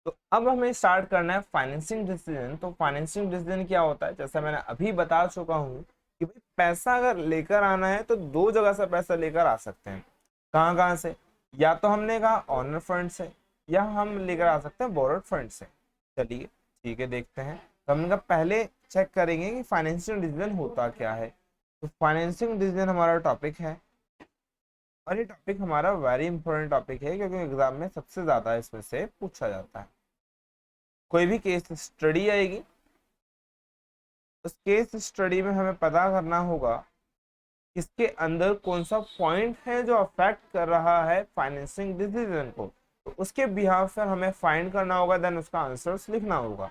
तो अब हमें स्टार्ट करना है फाइनेंसिंग डिसीजन। तो फाइनेंसिंग डिसीजन क्या होता है, जैसा मैंने अभी बता चुका हूँ कि भाई पैसा अगर लेकर आना है तो दो जगह से पैसा लेकर आ सकते हैं। कहाँ कहाँ से? या तो हमने कहा ऑनर फंड से, या हम लेकर आ सकते हैं बोरोड फंड से। चलिए ठीक है, देखते हैं। तो हमने कहा पहले चेक करेंगे कि फाइनेंशियल डिसीजन होता क्या है। तो फाइनेंशियल डिसीजन हमारा टॉपिक है, और ये टॉपिक हमारा वेरी इंपॉर्टेंट टॉपिक है क्योंकि एग्जाम में सबसे ज्यादा इसमें से पूछा जाता है। कोई भी केस स्टडी आएगी, उस केस स्टडी में हमें पता करना होगा इसके अंदर कौन सा पॉइंट है जो अफेक्ट कर रहा है फाइनेंसिंग डिसीजन को। तो उसके बिहाफ पर हमें फाइंड करना होगा, देन उसका आंसर्स लिखना होगा।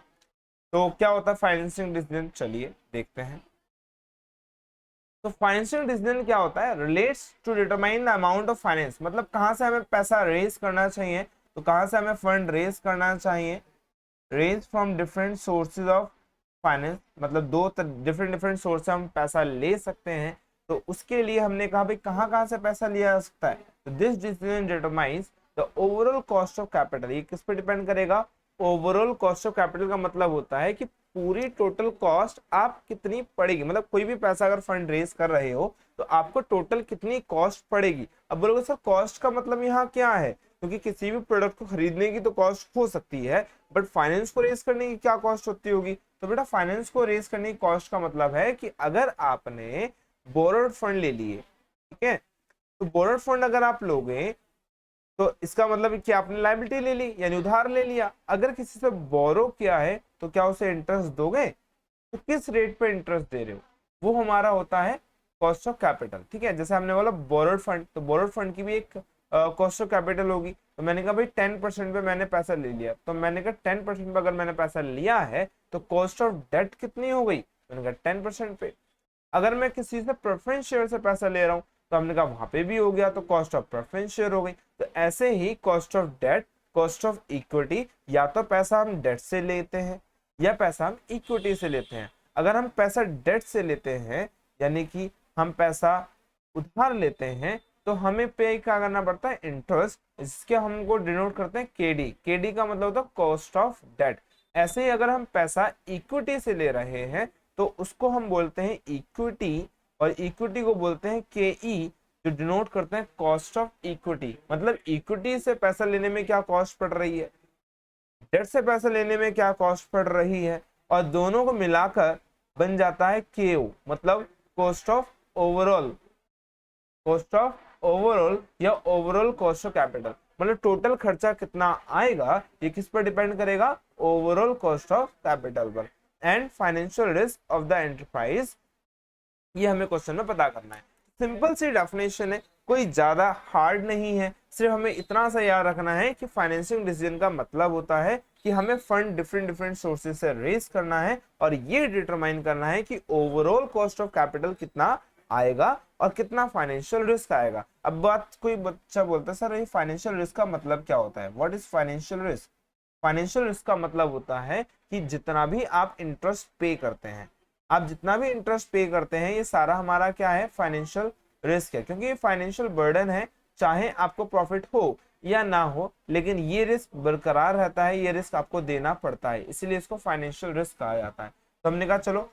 तो क्या होता है फाइनेंसिंग डिसीजन, चलिए देखते हैं। तो फाइनेंशियल डिसीजन क्या होता है? Relates to determine the amount of finance, मतलब कहाँ से हमें पैसा रेज करना चाहिए, तो कहाँ से हमें फंड रेज करना चाहिए। Raise from different sources of finance, मतलब दो डिफरेंट डिफरेंट सोर्स से हम पैसा ले सकते हैं। तो उसके लिए हमने कहा भाई कहाँ कहाँ से पैसा लिया जा सकता है। तो this decision determines the overall cost of capital. ये किस पे डिपेंड करेगा? ओवरऑल कॉस्ट ऑफ कैपिटल का मतलब होता है कि पूरी टोटल कॉस्ट आप कितनी पड़ेगी, मतलब कोई भी पैसा अगर फंड रेज कर रहे हो तो आपको टोटल कितनी कॉस्ट पड़ेगी। अब बोलोगे सर कॉस्ट का मतलब यहाँ क्या है, क्योंकि किसी भी प्रोडक्ट को खरीदने की तो कॉस्ट हो सकती है, बट फाइनेंस को रेज करने की क्या कॉस्ट होती होगी। तो बेटा फाइनेंस को रेज करने की कॉस्ट का मतलब है कि अगर आपने बोरोड फंड ले लिए, ठीक है, तो बोरोड फंड अगर आप लोगे तो इसका मतलब कि आपने लायबिलिटी ले ली, यानी उधार ले लिया। अगर किसी से बोरो किया है तो क्या उसे इंटरेस्ट दोगे? तो किस रेट पे इंटरेस्ट दे रहे हो, वो हमारा होता है कॉस्ट ऑफ कैपिटल। ठीक है, जैसे हमने बोला बोरोड फंड, तो बोरोड फंड की भी एक कॉस्ट ऑफ कैपिटल होगी। तो मैंने कहा भाई 10% पे मैंने पैसा ले लिया, तो मैंने कहा 10% पे अगर मैंने पैसा लिया है तो कॉस्ट ऑफ डेट कितनी हो गई, मैंने कहा 10% पे। अगर मैं किसी से प्रेफरेंस शेयर से पैसा ले रहा हूँ तो हमने कहा वहां पे भी हो गया, तो कॉस्ट ऑफ प्रेफरेंस शेयर हो गई। तो ऐसे ही cost of debt, cost of equity, या तो पैसा हम डेट से लेते हैं या पैसा हम इक्विटी से लेते हैं। अगर हम पैसा डेट से लेते हैं यानी कि हम पैसा उधार लेते हैं तो हमें पे क्या करना पड़ता है? इंटरेस्ट। इसके हमको डिनोट करते हैं केडी। केडी का मतलब होता है कॉस्ट ऑफ डेट। ऐसे ही अगर हम पैसा इक्विटी से ले रहे हैं तो उसको हम बोलते हैं इक्विटी, और इक्विटी को बोलते हैं केई, जो डिनोट करते हैं कॉस्ट ऑफ इक्विटी। मतलब इक्विटी से पैसा लेने में क्या कॉस्ट पड़ रही है, डेट से पैसा लेने में क्या कॉस्ट पड़ रही है, और दोनों को मिलाकर बन जाता है केओ, मतलब cost of overall, cost of overall या ओवरऑल कॉस्ट ऑफ कैपिटल। मतलब टोटल खर्चा कितना आएगा ये किस पर डिपेंड करेगा? ओवरऑल कॉस्ट ऑफ कैपिटल पर। And financial risk of the enterprise, ये हमें क्वेश्चन में पता करना है। सिंपल सी डेफिनेशन है, कोई ज्यादा हार्ड नहीं है, सिर्फ हमें इतना सा याद रखना है कि फाइनेंशियल डिसीजन का मतलब होता है कि हमें फंड डिफरेंट डिफरेंट सोर्सेज से रेज करना है और ये डिटरमाइन करना है कि ओवरऑल कॉस्ट ऑफ कैपिटल कितना आएगा और कितना फाइनेंशियल रिस्क आएगा। अब बात कोई बच्चा बोलता है सर ये फाइनेंशियल रिस्क का मतलब क्या होता है, what is financial risk? Financial risk का मतलब होता है कि जितना भी आप इंटरेस्ट पे करते हैं, आप जितना भी इंटरेस्ट पे करते हैं ये सारा हमारा क्या है? फाइनेंशियल रिस्क है, क्योंकि ये फाइनेंशियल बर्डन है। चाहे आपको प्रॉफिट हो या ना हो, लेकिन ये रिस्क बरकरार रहता है, ये रिस्क आपको देना पड़ता है, इसीलिए इसको फाइनेंशियल रिस्क कहा जाता है। तो हमने कहा चलो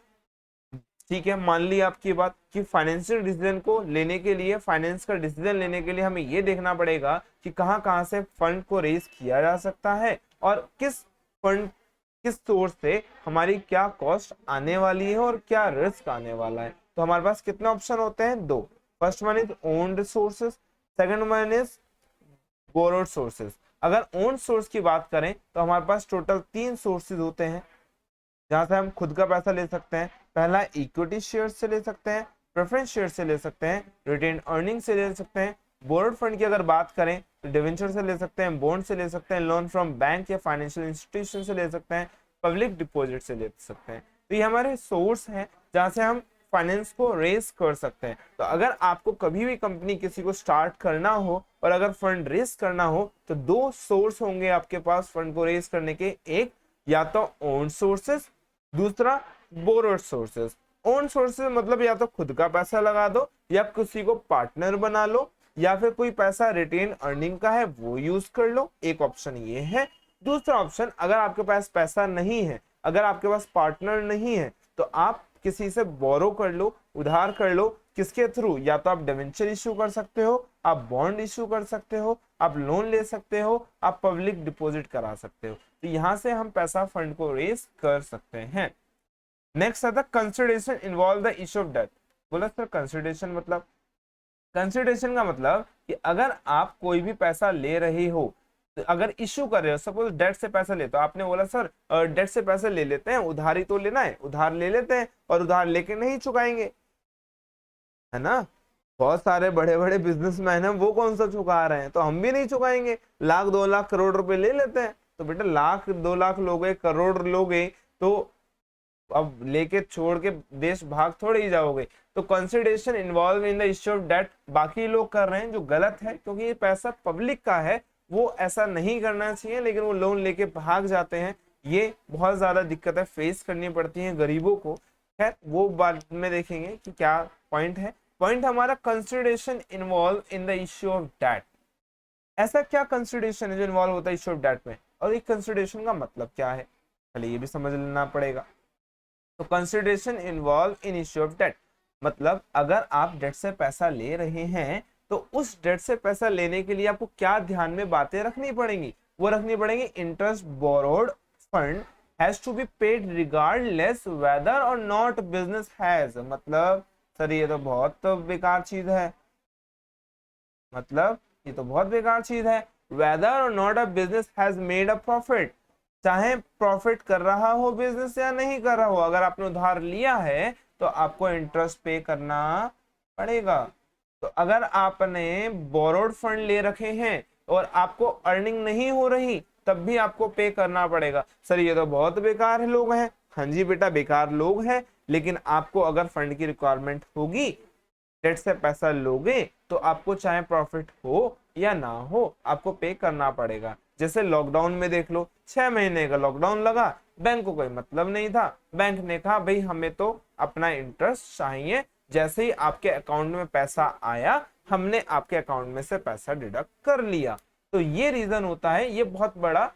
ठीक है, मान ली आपकी बात कि फाइनेंशियल डिसीजन को लेने के लिए, फाइनेंस का डिसीजन लेने के लिए हमें ये देखना पड़ेगा कि कहाँ कहाँ से फंड को रेज किया जा सकता है और किस फंड, किस सोर्स से हमारी क्या कॉस्ट आने वाली है और क्या रिस्क आने वाला है। तो हमारे पास कितने ऑप्शन होते हैं? दो। First one is own resources, second one is borrowed sources. अगर ओन सोर्स की बात करें तो हमारे पास टोटल 3 सोर्सेज होते हैं जहां से हम खुद का पैसा ले सकते हैं। पहला इक्विटी शेयर से ले सकते हैं, प्रेफरेंस शेयर से ले सकते हैं, रिटेन अर्निंग से ले सकते हैं। बोरोड फंड की अगर बात करें तो डिवेंचर से ले सकते हैं, बॉन्ड से ले सकते हैं, लोन फ्रॉम बैंक या फाइनेंशियल इंस्टीट्यूशन से ले सकते हैं, पब्लिक डिपॉजिट से ले सकते हैं। तो ये हमारे सोर्स हैं जहां से हम फाइनेंस को रेज कर सकते हैं। तो अगर आपको कभी भी कंपनी किसी को स्टार्ट करना हो और अगर फंड रेज करना हो तो 2 सोर्स होंगे आपके पास फंड को रेज करने के, एक या तो ओन सोर्सेस, दूसरा बोरोड सोर्सेस। ओन सोर्सेस मतलब या तो खुद का पैसा लगा दो या किसी को पार्टनर बना लो या फिर कोई पैसा रिटेन अर्निंग का है वो यूज कर लो, एक ऑप्शन ये है। दूसरा ऑप्शन, अगर आपके पास पैसा नहीं है, अगर आपके पास पार्टनर नहीं है, तो आप किसी से बोरो कर लो, उधार कर लो। किसके थ्रू? या तो आप डिवेंचर इश्यू कर सकते हो, आप बॉन्ड इश्यू कर सकते हो, आप लोन ले सकते हो, आप पब्लिक डिपॉजिट करा सकते हो। तो यहां से हम पैसा फंड को रेज कर सकते हैं। नेक्स्ट आता consideration involve the issue of debt. बोला सर कंसिडरेशन मतलब? कंसिडरेशन का मतलब कि अगर आप कोई भी पैसा ले रहे हो, तो अगर इश्यू कर रहे हो, सपोज डेट से पैसा ले, तो आपने बोला सर डेट से पैसा ले लेते हैं, उधार ही तो लेना है, उधार ले लेते हैं और उधार लेके नहीं चुकाएंगे, है ना। बहुत सारे बड़े बड़े बिजनेसमैन हैं, वो कौन सा चुका रहे हैं, तो हम भी नहीं चुकाएंगे, लाख 2 लाख करोड़ रुपए ले लेते हैं। तो बेटा लाख 2 लाख लोगे, करोड़ लोगे, तो अब लेके छोड़ के देश भाग थोड़े ही जाओगे। तो consideration involve in the issue of debt बाकी लोग कर रहे हैं, जो गलत है, क्योंकि ये पैसा पब्लिक का है, वो ऐसा नहीं करना चाहिए, लेकिन वो लोन लेके भाग जाते हैं। ये बहुत ज्यादा दिक्कतें फेस करनी पड़ती हैं गरीबों को। खैर वो बाद में देखेंगे कि क्या पॉइंट है। पॉइंट हमारा consideration involve in the issue of debt. ऐसा क्या कंसिडरेशन है जो इन्वॉल्व होता है इश्यू ऑफ डेट में, और एक कंसिडरेशन का मतलब क्या है, चलिए ये भी समझ लेना पड़ेगा। तो consideration involve in issue of debt मतलब अगर आप डेट से पैसा ले रहे हैं, तो उस डेट से पैसा लेने के लिए आपको क्या ध्यान में बातें रखनी पड़ेंगी? वो रखनी पड़ेंगी, interest borrowed fund has to be paid regardless whether or not business has. मतलब सर ये तो बहुत बेकार चीज है, मतलब ये तो बहुत बेकार चीज है। Weather or not a business has made a profit, चाहे प्रॉफिट कर रहा हो बिजनेस या नहीं कर रहा हो, अगर आपने उधार लिया है तो आपको इंटरेस्ट पे करना पड़ेगा। तो अगर आपने बोरोड फंड ले रखे हैं और आपको अर्निंग नहीं हो रही, तब भी आपको पे करना पड़ेगा। सर ये तो बहुत बेकार है लोग हैं। हाँ जी बेटा बेकार लोग हैं, लेकिन आपको अगर फंड की रिक्वायरमेंट होगी, डेट से पैसा लोगे, तो आपको चाहे प्रॉफिट हो या ना हो, आपको पे करना पड़ेगा। जैसे लॉकडाउन में देख लो, 6 महीने का लॉकडाउन लगा, बैंक को कोई मतलब नहीं था, बैंक ने कहा भाई हमें तो अपना इंटरेस्ट चाहिए, जैसे ही आपके अकाउंट में पैसा आया, हमने आपके अकाउंट में से पैसा डिडक्ट कर लिया। तो ये रीजन होता है, ये बहुत बड़ा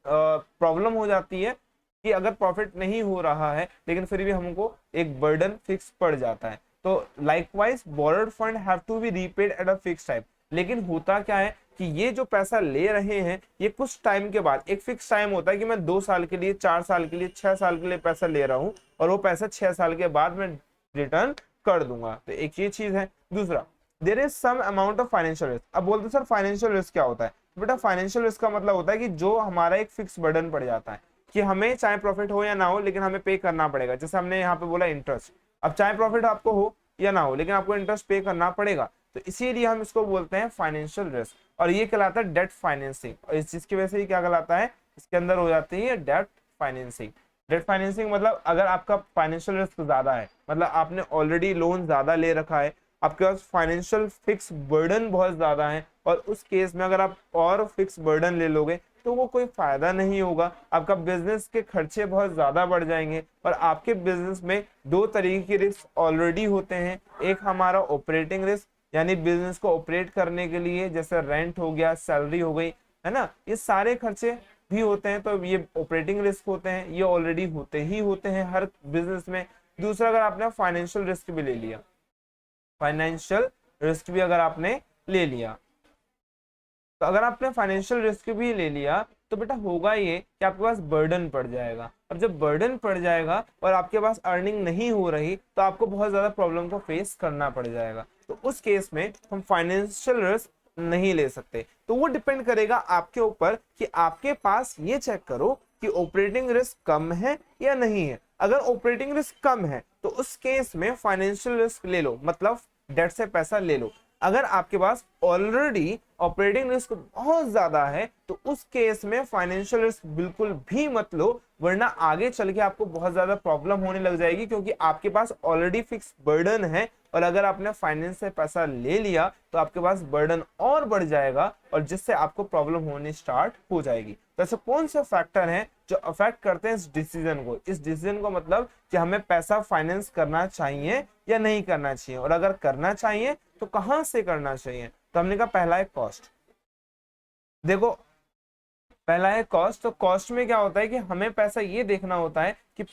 प्रॉब्लम हो जाती है कि अगर प्रॉफिट नहीं हो रहा है, लेकिन फिर भी हमको एक बर्डन फिक्स पड़ जाता है। तो likewise borrowed fund have to be repaid at a fix time. लेकिन होता क्या है कि ये जो पैसा ले रहे हैं, ये कुछ टाइम के बाद, एक फिक्स टाइम होता है कि मैं 2 साल के लिए, 4 साल के लिए, 6 साल के लिए पैसा ले रहा हूं, और वो पैसा 6 साल के बाद मैं रिटर्न कर दूंगा। तो एक ये चीज है। दूसरा, there is some amount of financial risk. अब बोलते सर फाइनेंशियल रिस्क क्या होता है? बेटा फाइनेंशियल रिस्क का मतलब होता है कि जो हमारा एक फिक्स बर्डन पड़ जाता है कि हमें चाहे प्रॉफिट हो या ना हो, लेकिन हमें पे करना पड़ेगा। जैसे हमने यहाँ पे बोला इंटरेस्ट, अब चाहे प्रॉफिट आपको हो या ना हो, लेकिन आपको इंटरेस्ट पे करना पड़ेगा। तो इसीलिए हम इसको बोलते हैं फाइनेंशियल रिस्क, और ये कहलाता है डेट फाइनेंसिंग। और इस चीज की वजह से ये क्या कहलाता है, इसके अंदर हो जाती है डेट फाइनेंसिंग। डेट फाइनेंसिंग मतलब अगर आपका फाइनेंशियल रिस्क ज्यादा है, मतलब आपने ऑलरेडी लोन ज्यादा ले रखा है, आपके पास फाइनेंशियल फिक्स बर्डन बहुत ज्यादा है, और उस केस में अगर आप और फिक्स बर्डन ले लोगे तो वो कोई फायदा नहीं होगा। आपका बिजनेस के खर्चे बहुत ज्यादा बढ़ जाएंगे, और आपके बिजनेस में 2 तरीके के रिस्क ऑलरेडी होते हैं। एक हमारा ऑपरेटिंग रिस्क, यानी बिजनेस को ऑपरेट करने के लिए जैसे रेंट हो गया, सैलरी हो गई, है ना, ये सारे खर्चे भी होते हैं, तो ये ऑपरेटिंग रिस्क होते हैं, ये ऑलरेडी होते हैं हर बिजनेस में। दूसरा, अगर आपने फाइनेंशियल रिस्क भी ले लिया, फाइनेंशियल रिस्क भी अगर आपने ले लिया, तो अगर आपने फाइनेंशियल रिस्क भी ले लिया, तो बेटा होगा ये कि आपके पास बर्डन पड़ जाएगा। अब जब बर्डन पड़ जाएगा और आपके पास अर्निंग नहीं हो रही, तो आपको बहुत ज्यादा प्रॉब्लम को फेस करना पड़ जाएगा। तो उस केस में हम फाइनेंशियल रिस्क नहीं ले सकते। तो वो डिपेंड करेगा आपके ऊपर कि आपके पास, ये चेक करो कि ऑपरेटिंग रिस्क कम है या नहीं है। अगर ऑपरेटिंग रिस्क कम है, तो उस केस में फाइनेंशियल रिस्क ले लो, मतलब डेट से पैसा ले लो। अगर आपके पास ऑलरेडी ऑपरेटिंग रिस्क बहुत ज्यादा है, तो उस केस में फाइनेंशियल रिस्क बिल्कुल भी मत लो, वरना आगे चल के आपको बहुत ज्यादा प्रॉब्लम होने लग जाएगी, क्योंकि आपके पास ऑलरेडी फिक्स बर्डन है, और अगर आपने फाइनेंस से पैसा ले लिया तो आपके पास बर्डन और बढ़ जाएगा, और जिससे आपको प्रॉब्लम होनी स्टार्ट हो जाएगी। तो ऐसे कौन से फैक्टर हैं जो अफेक्ट करते हैं इस डिसीजन को? इस डिसीजन को मतलब कि हमें पैसा फाइनेंस करना चाहिए या नहीं करना चाहिए, और अगर करना चाहिए तो कहां से करना चाहिए? तो हमने कहा पहला है कॉस्ट। देखो पहला है कॉस्ट। तो कॉस्ट में क्या होता है कि हमें पैसा ये देखना होता है कि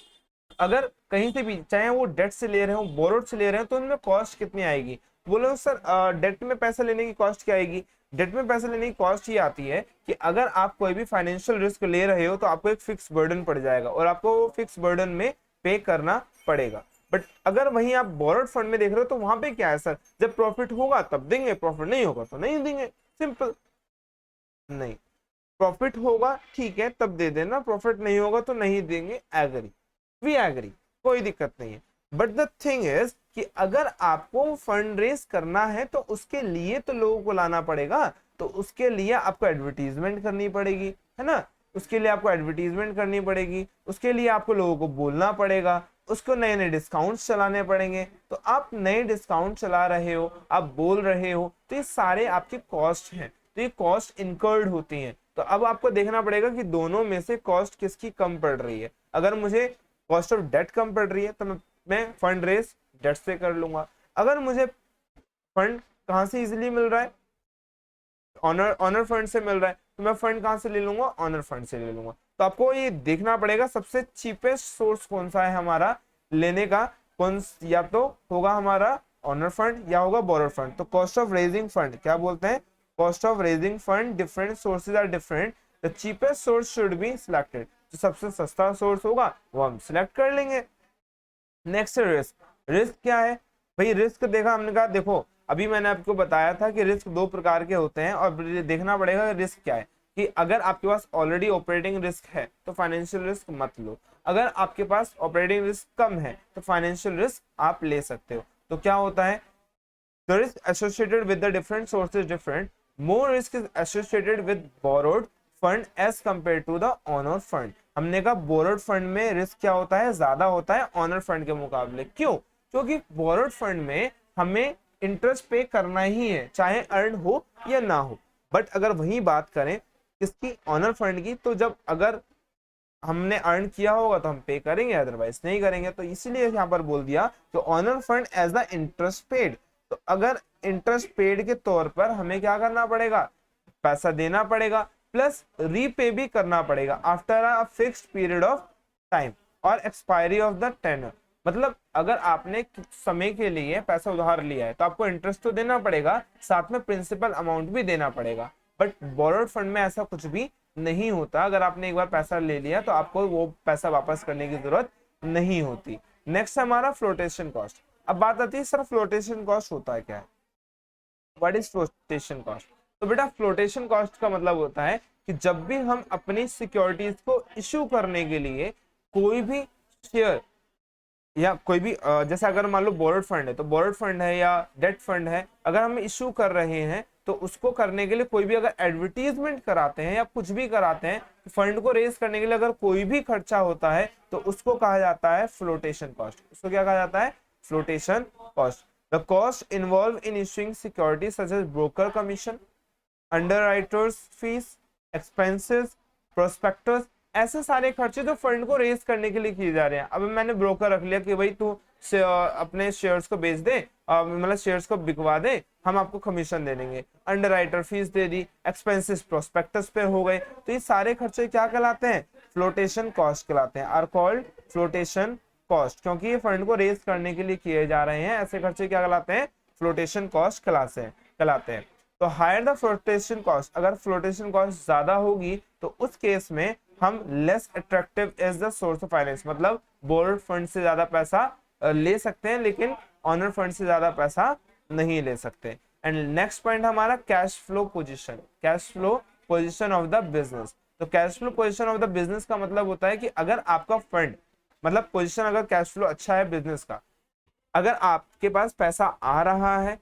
अगर कहीं से भी, चाहे वो डेट से ले रहे हो, बोरोड से ले रहे हो, तो उनमें कॉस्ट कितनी आएगी। बोलो सर डेट में पैसा लेने की कॉस्ट क्या आएगी। डेट में पैसा लेने की कॉस्ट ये आती है कि अगर आप कोई भी फाइनेंशियल रिस्क ले रहे हो तो आपको एक फिक्स बर्डन पड़ जाएगा और आपको वो फिक्स बर्डन में पे करना पड़ेगा। बट अगर वहीं आप बोरोड फंड में देख रहे हो तो वहां पे क्या है सर, जब प्रॉफिट होगा तब देंगे, प्रॉफिट नहीं होगा तो नहीं देंगे, सिंपल। नहीं, प्रॉफिट होगा ठीक है तब दे देना, प्रॉफिट नहीं होगा तो नहीं देंगे, एग्री, वी एग्री, कोई दिक्कत नहीं है। बट द थिंग इज कि अगर आपको फंड रेज करना है तो उसके लिए तो लोगों को लाना पड़ेगा, तो उसके लिए आपको एडवर्टीजमेंट करनी पड़ेगी, है ना। उसके लिए आपको एडवर्टीजमेंट करनी पड़ेगी, उसके लिए आपको लोगों को बोलना पड़ेगा, उसको नए नए डिस्काउंट चलाने पड़ेंगे। तो आप नए डिस्काउंट चला रहे हो, आप बोल रहे हो, तो ये सारे आपके कॉस्ट हैं, तो ये कॉस्ट इनकर्ड होती हैं। तो अब आपको देखना पड़ेगा कि दोनों में से कॉस्ट किसकी कम पड़ रही है। अगर मुझे कॉस्ट ऑफ डेट कम पड़ रही है तो मैं फंड रेस डेट से कर लूंगा। अगर मुझे फंड कहां से इजीली मिल रहा है, ऑनर फंड से मिल रहा है, तो मैं फंड कहां से ले लूंगा, ऑनर फंड से ले लूंगा। तो आपको ये देखना पड़ेगा सबसे चीपेस्ट सोर्स कौन सा है हमारा लेने का, कौन, या तो होगा हमारा ऑनर फंड या होगा बोरोड फंड। तो कॉस्ट ऑफ रेजिंग फंड क्या बोलते हैं, cost of raising fund, different sources are different, the cheapest source should be selected. जो सबसे सस्ता सोर्स होगा वो हम सिलेक्ट कर लेंगे। Next risk. रिस्क क्या है भाई, रिस्क देखा हमने कहा, देखो अभी मैंने आपको बताया था कि रिस्क दो प्रकार के होते हैं और देखना पड़ेगा रिस्क क्या है। कि अगर आपके पास ऑलरेडी ऑपरेटिंग रिस्क है तो फाइनेंशियल रिस्क मत लो, अगर आपके पास ऑपरेटिंग रिस्क कम है तो फाइनेंशियल रिस्क आप ले सकते हो। तो क्या होता है, the risk associated with the different source is different, more risk is associated with borrowed fund as compared to the honor fund। हमने कहा बोरोड फंड में रिस्क क्या होता है, ज्यादा होता है ऑनर फंड के मुकाबले। क्यों, क्योंकि बोरोड फंड में हमें इंटरेस्ट पे करना ही है चाहे अर्न हो या ना हो। बट अगर वही बात करें इसकी ऑनर फंड की, तो जब अगर हमने अर्न किया होगा तो हम पे करेंगे, अदरवाइज नहीं करेंगे। तो इसीलिए यहाँ पर बोल दिया तो owner fund as the interest paid. तो अगर इंटरेस्ट पेड के तौर पर हमें क्या करना पड़ेगा, पैसा देना पड़ेगा, प्लस रीपे भी करना पड़ेगा after a fixed period of time और एक्सपायरी ऑफ द टेनर। मतलब अगर आपने समय के लिए पैसा उधार लिया है तो आपको इंटरेस्ट तो देना पड़ेगा, साथ में प्रिंसिपल अमाउंट भी देना पड़ेगा। बट बोरोड फंड में ऐसा कुछ भी नहीं होता, अगर आपने एक बार पैसा ले लिया तो आपको वो पैसा वापस करने की जरूरत नहीं होती। नेक्स्ट हमारा फ्लोटेशन कॉस्ट। अब बात आती है सर फ्लोटेशन कॉस्ट होता है क्या है, व्हाट इज फ्लोटेशन कॉस्ट। तो बेटा फ्लोटेशन कॉस्ट का मतलब होता है कि जब भी हम अपनी सिक्योरिटीज को इशू करने के लिए कोई भी शेयर या कोई भी जैसे अगर मान लो बोरोड फंड है तो बोरोड फंड है या डेट फंड है, अगर हम इशू कर रहे हैं तो उसको करने के लिए कोई भी अगर एडवर्टीजमेंट कराते हैं या कुछ भी कराते हैं, फंड को रेज करने के लिए अगर कोई भी खर्चा होता है तो उसको कहा जाता है फ्लोटेशन कॉस्ट। उसको क्या कहा जाता है, flotation cost. The cost involve in issuing security such as broker commission, underwriters fees, expenses, prospectus, ऐसे सारे खर्चे जो फंड को रेज करने के लिए किए जा रहे हैं। अब मैंने ब्रोकर रख लिया कि भाई तू अपने शेयर्स को बेच दे, मतलब शेयर्स को बिकवा दे, हम आपको कमीशन दे देंगे, अंडरराइटर फीस दे दी, एक्सपेंसेस प्रोस्पेक्टस पे हो गए। तो ये सारे खर्चे क्या कहलाते हैं, फ्लोटेशन कॉस्ट कहलाते हैं, आर कॉल्ड फ्लोटेशन कॉस्ट। क्योंकि ये फंड को रेज करने के लिए किए जा रहे हैं, ऐसे खर्चे क्या कहलाते हैं, फ्लोटेशन कॉस्ट कहलाते हैं। तो हायर द फ्लोटेशन कॉस्ट, अगर फ्लोटेशन कॉस्ट ज्यादा होगी तो उस केस में हम less attractive as the source of finance, मतलब बोरोड फंड से ज्यादा पैसा ले सकते हैं लेकिन ऑनर फंड से ज्यादा पैसा नहीं ले सकते। एंड नेक्स्ट पॉइंट हमारा cash flow position, cash flow position of the business. तो cash flow position of the business का मतलब होता है कि अगर आपका फंड, मतलब पोजीशन, अगर कैश फ्लो अच्छा है बिजनेस का, अगर आपके पास पैसा आ रहा है,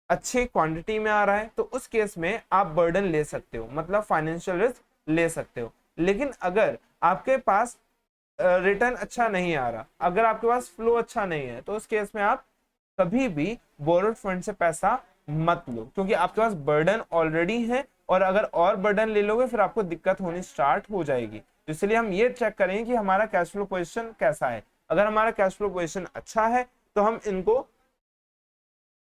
अच्छे क्वांटिटी में आ रहा है, तो उस केस में आप बर्डन ले सकते हो, मतलब फाइनेंशियल रिस्क ले सकते हो। लेकिन अगर आपके पास रिटर्न अच्छा नहीं आ रहा, अगर आपके पास फ्लो अच्छा नहीं है, तो उस केस में आप कभी भी बोरोड फंड से पैसा मत लो, क्योंकि आपके पास बर्डन ऑलरेडी है और अगर और बर्डन ले लोगे फिर आपको दिक्कत होनी स्टार्ट हो जाएगी। तो इसलिए हम ये चेक करेंगे कि हमारा कैश फ्लो पोजीशन कैसा है। अगर हमारा कैश फ्लो पोजीशन अच्छा है तो हम इनको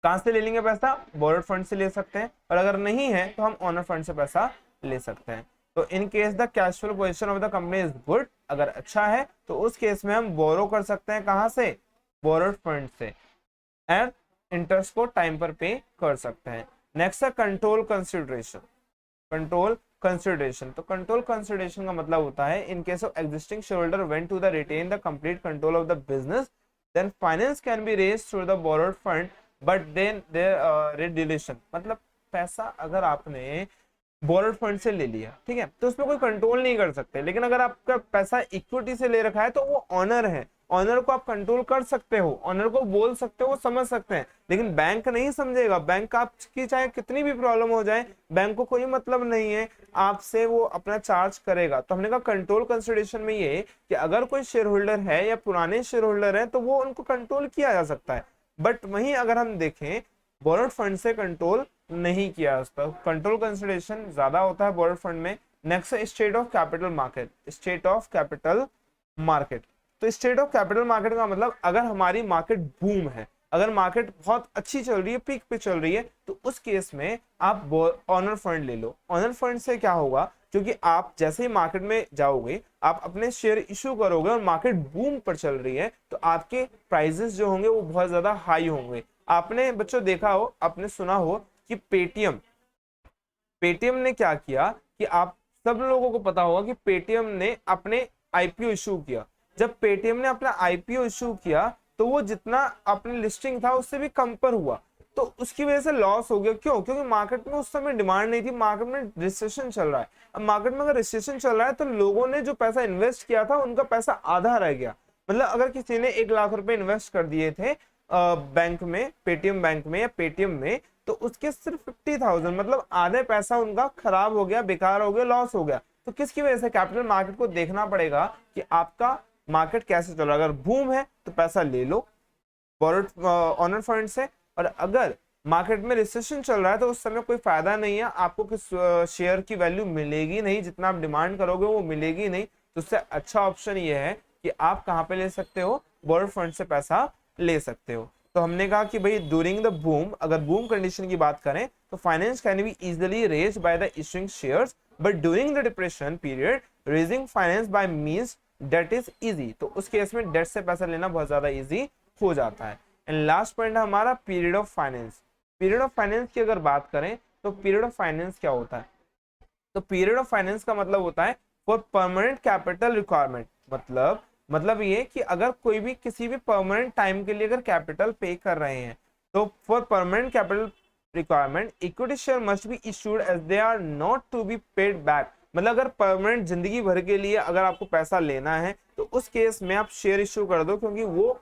कहां से ले लेंगे पैसा, बोरोड फंड से ले सकते हैं, और अगर नहीं है तो हम ऑनर फंड से पैसा ले सकते हैं। तो in case the cash flow position of the company is good, अगर अच्छा है तो उस केस में हम बोरो कर सकते हैं, कहां से, बोरोड फंड से, एंड इंटरेस्ट को टाइम पर पे कर सकते हैं। नेक्स्ट है कंट्रोल कंसिडरेशन। कंट्रोल कंसिडरेशन, तो कंट्रोल कंसिडरेशन का मतलब होता है in case of existing shareholder want to the retain the complete control of the business, then finance can be raised through the borrowed fund, but then there dilution, मतलब पैसा अगर आपने borrowed fund से ले लिया, ठीक है, तो उसमें कोई कंट्रोल नहीं कर सकते, लेकिन अगर आपका पैसा इक्विटी से ले रखा है तो वो ऑनर है, ऑनर को आप कंट्रोल कर सकते हो, ऑनर को बोल सकते हो, वो समझ सकते हैं, लेकिन बैंक नहीं समझेगा। बैंक आपकी चाहे कितनी भी प्रॉब्लम हो जाए, बैंक को कोई मतलब नहीं है आपसे, वो अपना चार्ज करेगा। तो हमने कहा कंट्रोल कंसिडरेशन में ये कि अगर कोई शेयर होल्डर है या पुराने शेयर होल्डर है तो वो उनको कंट्रोल किया जा सकता है, बट वहीं अगर हम देखें बोरोड फंड से कंट्रोल नहीं किया जाता, कंट्रोल कंसिडरेशन ज्यादा होता है बोरोड फंड में। नेक्स्ट है state of capital market. State of capital market, तो स्टेट ऑफ कैपिटल मार्केट का मतलब अगर हमारी मार्केट बूम है, अगर मार्केट बहुत अच्छी चल रही है, पीक पे चल रही है, तो उस केस में आप ऑनर फंड ले लो। ऑनर फंड से क्या होगा, क्योंकि आप जैसे ही मार्केट में जाओगे, आप अपने शेयर इशू करोगे और मार्केट बूम पर चल रही है, तो आपके प्राइजेस जो होंगे वो बहुत ज्यादा हाई होंगे। आपने बच्चों देखा हो, आपने सुना हो कि पेटीएम ने क्या किया, कि आप सब लोगों को पता होगा कि पेटीएम ने अपने आईपीओ इशू किया। जब पेटीएम ने अपना आईपीओ इशू किया तो वो जितना अपने लिस्टिंग था उससे भी कम पर हुआ, तो उसकी वजह से लॉस हो गया। क्यों? क्योंकि मार्केट में उस समय डिमांड नहीं थी, मार्केट में रिसेशन चल रहा है। अब मार्केट में अगर रिसेशन चल रहा है तो लोगों ने जो पैसा इन्वेस्ट किया था उनका पैसा आधा रह गया। मतलब अगर किसी ने 1 लाख रुपए इन्वेस्ट कर दिए थे बैंक में, पेटीएम बैंक में या पेटीएम में, तो उसके सिर्फ 50,000, मतलब आधे पैसा उनका खराब हो गया, बेकार हो गया, लॉस हो गया। तो किसकी वजह से? कैपिटल मार्केट को देखना पड़ेगा कि आपका मार्केट कैसे चल रहा है। अगर बूम है तो पैसा ले लो बोरोड ऑनर फंड से, और अगर मार्केट में रिसेशन चल रहा है तो उस समय कोई फायदा नहीं है, आपको किस शेयर की वैल्यू मिलेगी नहीं, जितना आप डिमांड करोगे वो मिलेगी नहीं। तो उससे अच्छा ऑप्शन ये है कि आप कहाँ पे ले सकते हो, बोरोड फंड से पैसा ले सकते हो। तो हमने कहा कि भाई ड्यूरिंग द बूम, अगर बूम कंडीशन की बात करें तो finance can be easily raised by the issuing shares, but during the depression period raising finance by means debt is easy. तो उस केस में डेट से पैसा लेना बहुत ज्यादा इजी हो जाता है। एंड लास्ट पॉइंट है हमारा period of finance. Period of finance की अगर बात करें तो पीरियड ऑफ फाइनेंस क्या होता है? तो पीरियड ऑफ फाइनेंस का मतलब होता है फॉर परमानेंट कैपिटल रिक्वायरमेंट। मतलब ये कि अगर कोई भी किसी भी परमानेंट टाइम के लिए अगर कैपिटल पे कर रहे हैं, तो for permanent capital requirement equity share must be issued as they are not to be paid back. मतलब अगर परमानेंट जिंदगी भर के लिए अगर आपको पैसा लेना है तो उस केस में आप शेयर इशू कर दो, क्योंकि वो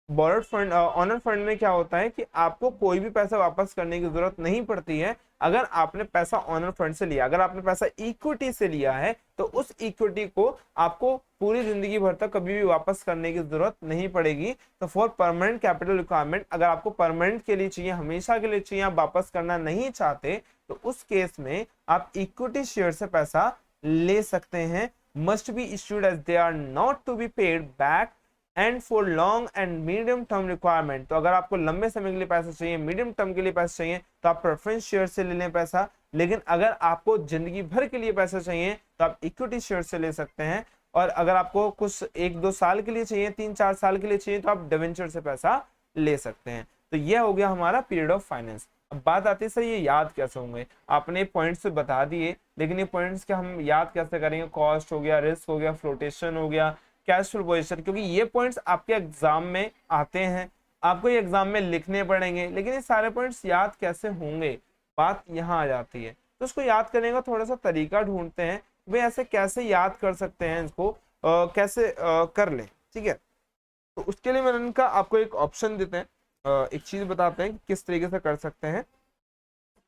बोरोड फंड ऑनर फंड में क्या होता है कि आपको कोई भी पैसा वापस करने की जरूरत नहीं पड़ती है अगर आपने पैसा ऑनर फंड से लिया। अगर आपने पैसा इक्विटी से लिया है तो उस इक्विटी को आपको पूरी जिंदगी भर तक कभी भी वापस करने की जरूरत नहीं पड़ेगी। तो फॉर परमानेंट कैपिटल रिक्वायरमेंट, अगर आपको परमानेंट के लिए चाहिए, हमेशा के लिए चाहिए, आप वापस करना नहीं चाहते, तो उस केस में आप इक्विटी शेयर से पैसा ले सकते हैं। Must be issued as they are not to be paid back and for long and medium term requirement. तो अगर आपको लंबे समय के लिए पैसा चाहिए, मीडियम टर्म के लिए पैसा चाहिए, तो आप प्रेफरेंस शेयर से ले लें पैसा। लेकिन अगर आपको जिंदगी भर के लिए पैसा चाहिए तो आप इक्विटी शेयर से ले सकते हैं। और अगर आपको कुछ 1-2 साल के लिए चाहिए, 3-4 साल के लिए चाहिए, तो आप डिवेंचर से पैसा ले सकते हैं। तो यह हो गया हमारा पीरियड ऑफ फाइनेंस। अब बात आती है सर ये याद कैसे होंगे? आपने पॉइंट्स बता दिए, लेकिन ये पॉइंट्स क्या हम याद कैसे करेंगे? कॉस्ट हो गया, रिस्क हो गया, फ्लोटेशन हो गया, कैश फ्लो पोजीशन, क्योंकि ये पॉइंट्स आपके एग्जाम में आते हैं, आपको ये एग्जाम में लिखने पड़ेंगे, लेकिन ये सारे पॉइंट्स याद कैसे होंगे, बात यहाँ आ जाती है। तो उसको याद करने का थोड़ा सा तरीका ढूंढते हैं, भाई ऐसे कैसे याद कर सकते हैं, इसको कैसे कर लें, ठीक है। तो उसके लिए मैंने इनका आपको एक ऑप्शन देते हैं, एक चीज बताते हैं कि किस तरीके से कर सकते हैं।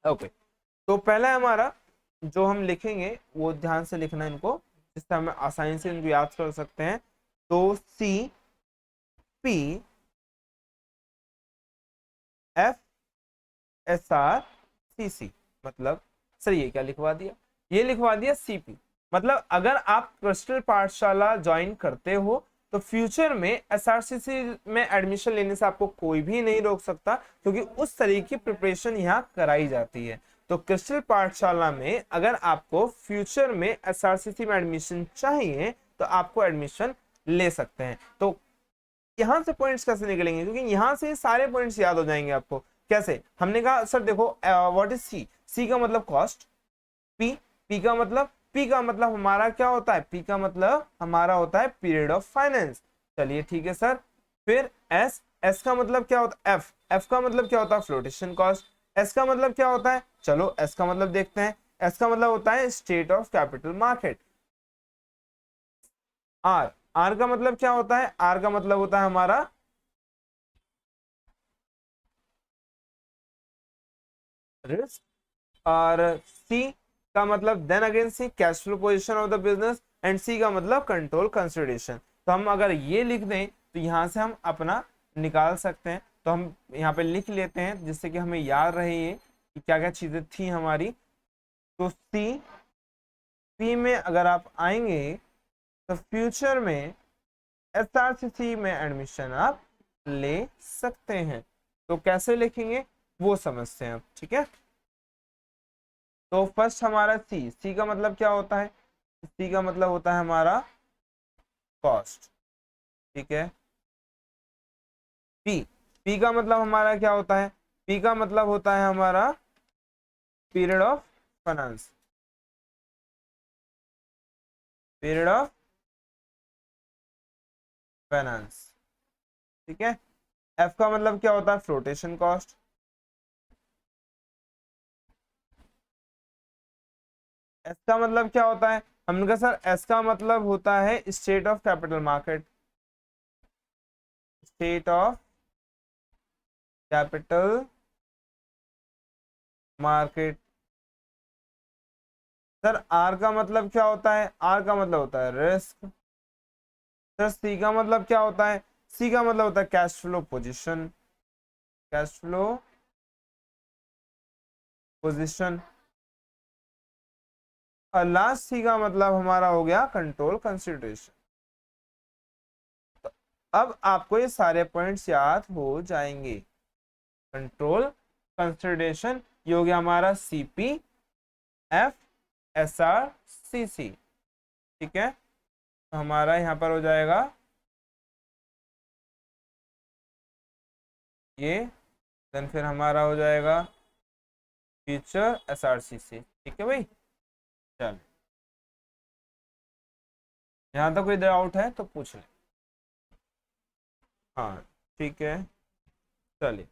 ओके, तो पहला हमारा जो हम लिखेंगे वो ध्यान से लिखना इनको, जिससे हम आसानी से इनको याद कर सकते हैं। तो CPF SRCC, मतलब सर ये क्या लिखवा दिया? ये लिखवा दिया CP। मतलब अगर आप क्रिस्टल पाठशाला ज्वाइन करते हो तो फ्यूचर में SRCC में एडमिशन लेने से आपको कोई भी नहीं रोक सकता, क्योंकि उस तरीके की प्रिपरेशन यहाँ कराई जाती है। तो क्रिस्टल पाठशाला में अगर आपको फ्यूचर में एसआरसीसी में एडमिशन चाहिए तो आपको एडमिशन ले सकते हैं। तो यहां से पॉइंट्स कैसे निकलेंगे, क्योंकि यहां से सारे पॉइंट्स याद हो जाएंगे आपको। कैसे, हमने कहा सर देखो व्हाट इज सी, सी का मतलब कॉस्ट, पी, पी का मतलब हमारा क्या होता है, पी का मतलब हमारा होता है पीरियड ऑफ फाइनेंस। चलिए ठीक है सर। फिर एस, एस का मतलब क्या होता है, एफ, एफ का मतलब क्या होता है फ्लोटेशन कॉस्ट। एस का मतलब क्या होता है, चलो एस का मतलब देखते हैं। एस का मतलब होता है state of capital market. R, R का मतलब क्या होता है, आर का मतलब होता है हमारा रिस्क। और सी का मतलब then again C cash flow position of the business. And C का मतलब कंट्रोल कंसिडरेशन। तो हम अगर ये लिख दें तो यहां से हम अपना निकाल सकते हैं। तो हम यहाँ पे लिख लेते हैं जिससे कि हमें याद रहे ये कि क्या क्या चीजें थी हमारी। तो सी, सी में अगर आप आएंगे तो फ्यूचर में एसआरसीसी में एडमिशन आप ले सकते हैं। तो कैसे लिखेंगे वो समझते हैं अब, ठीक है। तो फर्स्ट हमारा सी, सी का मतलब क्या होता है, सी का मतलब होता है हमारा कॉस्ट, ठीक है। पी, पी का मतलब हमारा क्या होता है, पी का मतलब होता है हमारा period of finance, period of finance, ठीक है। एफ का मतलब क्या होता है फ्लोटेशन कॉस्ट। एस का मतलब क्या होता है, हमने कहा सर एस का मतलब होता है state of capital market, state of capital market. Sir R का मतलब क्या होता है, आर का मतलब होता है रिस्क। सर सी का मतलब क्या होता है, सी का मतलब होता है cash flow position, cash flow position. और लास्ट सी का मतलब हमारा हो गया कंट्रोल कंसिडरेशन। तो अब आपको ये सारे पॉइंट्स याद हो जाएंगे। कंट्रोल कंसिडरेशन, ये हो गया हमारा सीपी, एफ, एस आर, सी सी, ठीक है। तो हमारा यहाँ पर हो जाएगा ये, देन फिर हमारा हो जाएगा फ्यूचर एस आर सी सी, ठीक है भाई। चल, यहाँ तक कोई डाउट है तो पूछ ले। हाँ ठीक है, चलिए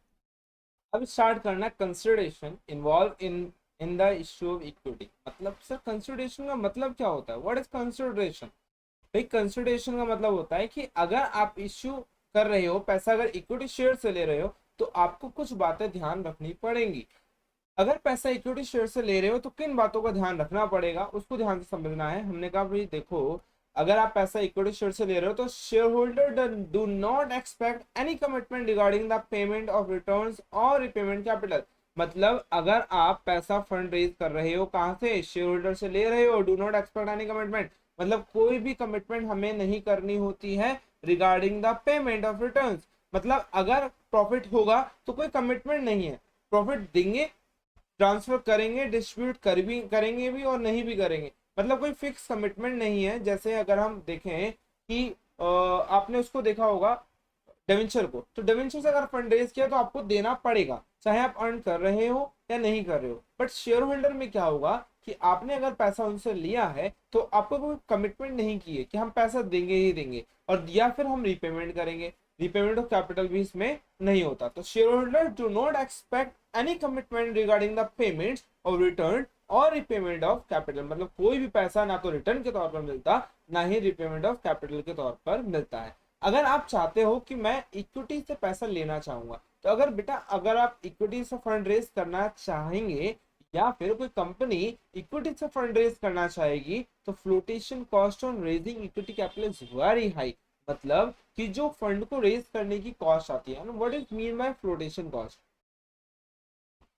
अब स्टार्ट करना है consideration involve in the issue of equity. मतलब सर कंसिडरेशन का मतलब क्या होता है, व्हाट इज कंसिडरेशन। भाई कंसिडरेशन का मतलब होता है कि अगर आप इश्यू कर रहे हो पैसा, अगर इक्विटी शेयर से ले रहे हो तो आपको कुछ बातें ध्यान रखनी पड़ेंगी। अगर पैसा इक्विटी शेयर से ले रहे हो तो किन बातों का ध्यान रखना पड़ेगा उसको ध्यान से समझना है। हमने कहा भाई देखो, अगर आप पैसा इक्विटी शेयर से ले रहे हो तो share holder do not expect any commitment regarding the payment of returns और रिपेमेंट कैपिटल। मतलब अगर आप पैसा फंड रेज कर रहे हो कहां से, शेयर होल्डर से ले रहे हो, do not expect any commitment मतलब कोई भी कमिटमेंट हमें नहीं करनी होती है regarding the payment of returns. मतलब अगर प्रॉफिट होगा तो कोई कमिटमेंट नहीं है, प्रॉफिट देंगे, ट्रांसफर करेंगे, डिस्ट्रीब्यूट कर भी करेंगे भी और नहीं भी करेंगे, मतलब कोई फिक्स कमिटमेंट नहीं है। जैसे अगर हम देखें कि आपने उसको देखा होगा डेवेंचर को, तो डेवेंचर से अगर फंड रेज किया तो आपको देना पड़ेगा चाहे आप अर्न कर रहे हो या नहीं कर रहे हो। बट शेयर होल्डर में क्या होगा कि आपने अगर पैसा उनसे लिया है तो आपको कोई कमिटमेंट नहीं की है कि हम पैसा देंगे ही देंगे और या फिर हम रीपेमेंट करेंगे, रीपेमेंट ऑफ कैपिटल भी इसमें नहीं होता। तो share holder do not expect any commitment regarding the payments of return और रिपेमेंट ऑफ कैपिटल। मतलब कोई भी पैसा ना तो रिटर्न के तौर पर मिलता ना ही रिपेमेंट ऑफ कैपिटल के तौर पर मिलता है। अगर आप चाहते हो कि मैं इक्विटी से पैसा लेना चाहूंगा तो अगर बेटा अगर आप इक्विटी से फंड रेज करना चाहेंगे या फिर कोई कंपनी इक्विटी से फंड रेज करना चाहेगी तो flotation cost on raising equity capital is very high. मतलब कि जो फंड को रेज करने की कॉस्ट आती है, what is mean by flotation cost.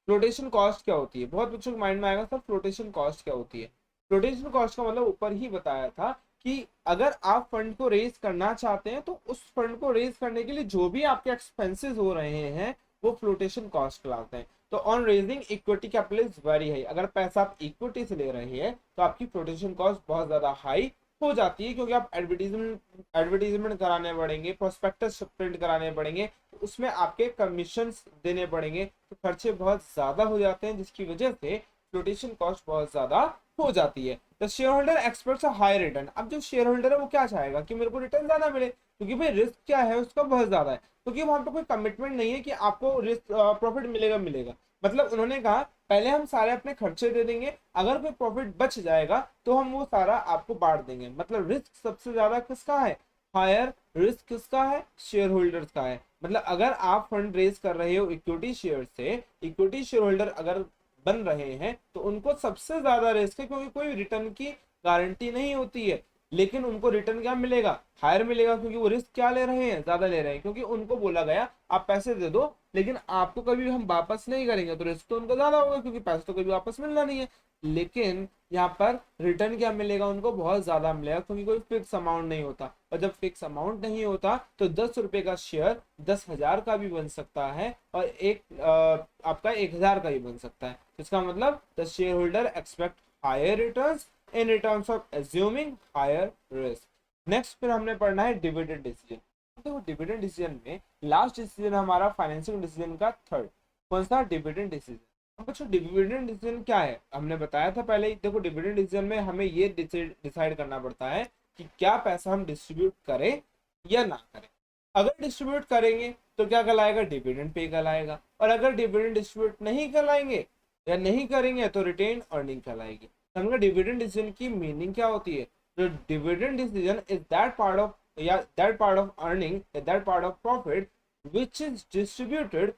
Flotation cost क्या होती है, बहुत बच्चों के माइंड में आएगा सर फ्लोटेशन कॉस्ट क्या होती है। फ्लोटेशन कॉस्ट का मतलब ऊपर ही बताया था कि अगर आप फंड को रेज करना चाहते हैं तो उस फंड को रेज करने के लिए जो भी आपके एक्सपेंसेस हो रहे हैं वो फ्लोटेशन कॉस्ट कहलाते हैं। तो on raising equity capital is very high, अगर पैसा आप इक्विटी से ले रहे हैं तो आपकी फ्लोटेशन कॉस्ट बहुत ज्यादा हाई हो जाती है, क्योंकि आप एडवर्टीजमेंट कराने पड़ेंगे, प्रोस्पेक्टस प्रिंट कराने पड़ेंगे, तो उसमें आपके कमीशन देने पड़ेंगे, तो खर्चे बहुत ज्यादा हो जाते हैं, जिसकी वजह से फ्लोटेशन कॉस्ट बहुत ज्यादा हो जाती है। The share holder aspects a high return, अब जो शेयर होल्डर है वो क्या चाहेगा कि मेरे को रिटर्न ज्यादा मिले, क्योंकि भाई रिस्क क्या है उसका बहुत ज्यादा है, क्योंकि वहां पे कोई कमिटमेंट नहीं है कि आपको रिस्क प्रॉफिट मिलेगा मिलेगा। मतलब उन्होंने कहा पहले हम सारे अपने खर्चे दे देंगे, अगर कोई प्रॉफिट बच जाएगा तो हम वो सारा आपको बांट देंगे। मतलब रिस्क सबसे ज्यादा किसका है, हायर रिस्क किसका है, शेयर होल्डर्स का है। मतलब अगर आप फंड रेज कर रहे हो इक्विटी शेयर से, इक्विटी शेयर होल्डर अगर बन रहे हैं तो उनको सबसे ज्यादा रिस्क है, क्योंकि कोई रिटर्न की गारंटी नहीं होती है, लेकिन उनको रिटर्न क्या मिलेगा, हायर मिलेगा, क्योंकि वो रिस्क क्या ले रहे हैं, ज्यादा ले रहे हैं, क्योंकि उनको बोला गया आप पैसे दे दो लेकिन आपको कभी हम वापस नहीं करेंगे, तो रिस्क तो उनको ज्यादा होगा, क्योंकि पैसे तो कभी वापस मिलना नहीं है। लेकिन यहाँ पर रिटर्न क्या मिलेगा, उनको बहुत ज्यादा मिलेगा, क्योंकि कोई फिक्स अमाउंट नहीं होता, और जब फिक्स अमाउंट नहीं होता तो 10 रुपए का शेयर 10,000 का भी बन सकता है, और आपका 1,000 का भी बन सकता है। इसका मतलब the share holder expect higher returns in returns of assuming higher risk. Next फिर हमने पढ़ना है डिविडेंड डिसीजन। देखो डिविडेंड डिसीजन में लास्ट डिसीजन हमारा फाइनेंशियल डिसीजन का थर्ड, कौन सा, डिविडेंड डिसीजन। अब बच्चों डिविडेंड डिसीजन क्या है, हमने बताया था पहले ही। देखो डिविडेंड डिसीजन में हमें ये डिसाइड करना पड़ता है कि क्या पैसा हम डिस्ट्रीब्यूट करें या ना करें। अगर डिस्ट्रीब्यूट करेंगे तो क्या कहलाएगा, डिविडेंड पे कहलाएगा, और अगर डिविडेंड डिस्ट्रीब्यूट नहीं कहलाएंगे या नहीं करेंगे तो रिटेन अर्निंग कहलाएगी। समझा डिविडेंड डिसीजन की मीनिंग क्या होती है। तो dividend decision is that part of या that part of earning, that part of profit which is distributed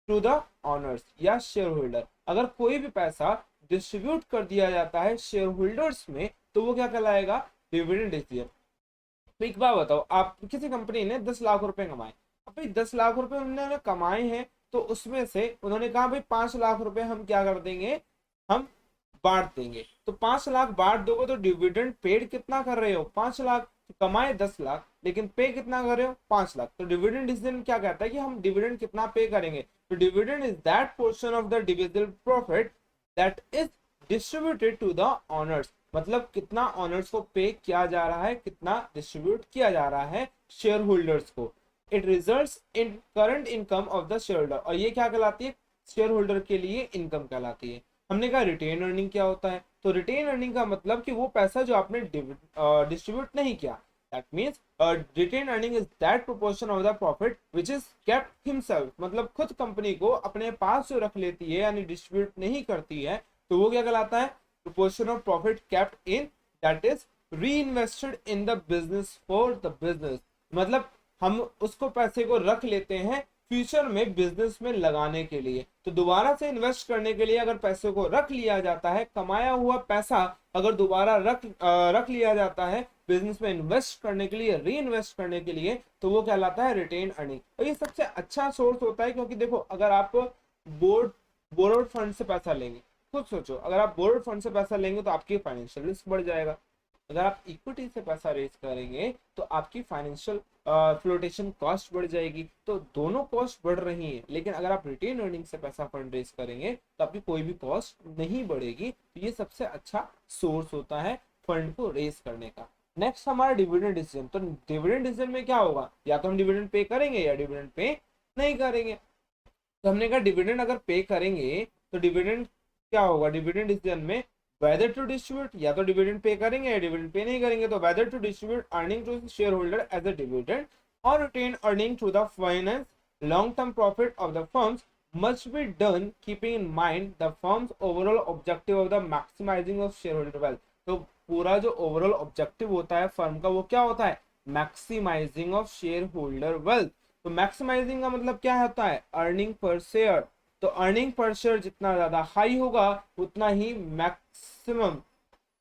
to the owners या शेयर होल्डर। अगर कोई भी पैसा डिस्ट्रीब्यूट कर दिया जाता है शेयर होल्डर्स में तो वो क्या कहलाएगा, डिविडेंड डिसीजन। तो एक बात बताओ, आप किसी कंपनी ने 10 लाख रुपए कमाए, अब भाई 10 लाख रुपए उन्होंने कमाए हैं, तो उसमें से उन्होंने कहा भाई 5 लाख रुपए हम क्या कर देंगे, हम बांट देंगे। तो 5 लाख बांट दोगे तो डिविडेंड पेड कितना कर रहे हो, 5 लाख, कमाए 10 लाख लेकिन पे कितना कर रहे हो, 5 लाख। तो डिविडेंड डिसीजन क्या कहता है कि हम डिविडेंड कितना पे करेंगे। तो dividend is that portion of the divisible profit that is distributed to the owners. मतलब कितना ऑनर्स को पे किया जा रहा है, कितना डिस्ट्रीब्यूट किया जा रहा है शेयर होल्डर्स को। It results in current income of the share holder, और ये क्या कहलाती है, शेयर होल्डर के लिए इनकम कहलाती है। हमने कहा रिटेन अर्निंग क्या होता है, तो रिटेन अर्निंग का मतलब कि वो पैसा जो आपने डिस्ट्रीब्यूट नहीं किया, that means retain earning is that proportion of the profit which is kept himself. मतलब खुद कंपनी को अपने पास जो रख लेती है यानी डिस्ट्रीब्यूट नहीं करती है, तो वो क्या कहलाता है, proportion of profit kept in that is reinvested in the business for the business. मतलब हम उसको पैसे को रख लेते हैं फ्यूचर में बिजनेस में लगाने के लिए। तो दोबारा से इन्वेस्ट करने के लिए अगर पैसे को रख लिया जाता है, कमाया हुआ पैसा अगर दोबारा रख लिया जाता है बिजनेस में इन्वेस्ट करने के लिए, री इन्वेस्ट करने के लिए, तो वो कहलाता है रिटेन अर्निंग। और ये सबसे अच्छा सोर्स होता है, क्योंकि देखो अगर आप बोरोड फंड से पैसा लेंगे, खुद सोचो अगर आप बोरोड फंड से पैसा लेंगे तो आपकी फाइनेंशियल रिस्क बढ़ जाएगा। अगर आप इक्विटी से पैसा रेज करेंगे तो आपकी फाइनेंशियल फ्लोटेशन कॉस्ट बढ़ जाएगी। तो दोनों कॉस्ट बढ़ रही है, लेकिन अगर आप रिटेन अर्निंग से पैसा फंड रेज करेंगे तो आपकी कोई भी कॉस्ट नहीं बढ़ेगी। तो ये सबसे अच्छा सोर्स होता है फंड को रेज करने का। नेक्स्ट हमारा डिविडेंड डिसीजन। तो डिविडेंड डिसीजन में क्या होगा, या तो हम डिविडेंड पे करेंगे या डिविडेंड पे नहीं करेंगे। तो हमने कहा डिविडेंड अगर पे करेंगे तो डिविडेंड क्या होगा, डिविडेंड डिसीजन में whether to distribute, या तो डिविडेंड पे करेंगे या डिविडेंड पे नहीं करेंगे। तो whether to distribute earning to shareholder as a dividend or retain earning to the finance long term profit of the firms must be done keeping in mind the firm's overall objective of the maximizing of shareholder wealth। तो पूरा जो overall objective होता है firm का वो क्या होता है, maximising of share holder wealth. तो मैक्सिमाइजिंग का मतलब क्या होता है, अर्निंग पर शेयर। तो अर्निंग पर शेयर जितना ज्यादा हाई होगा उतना ही maximum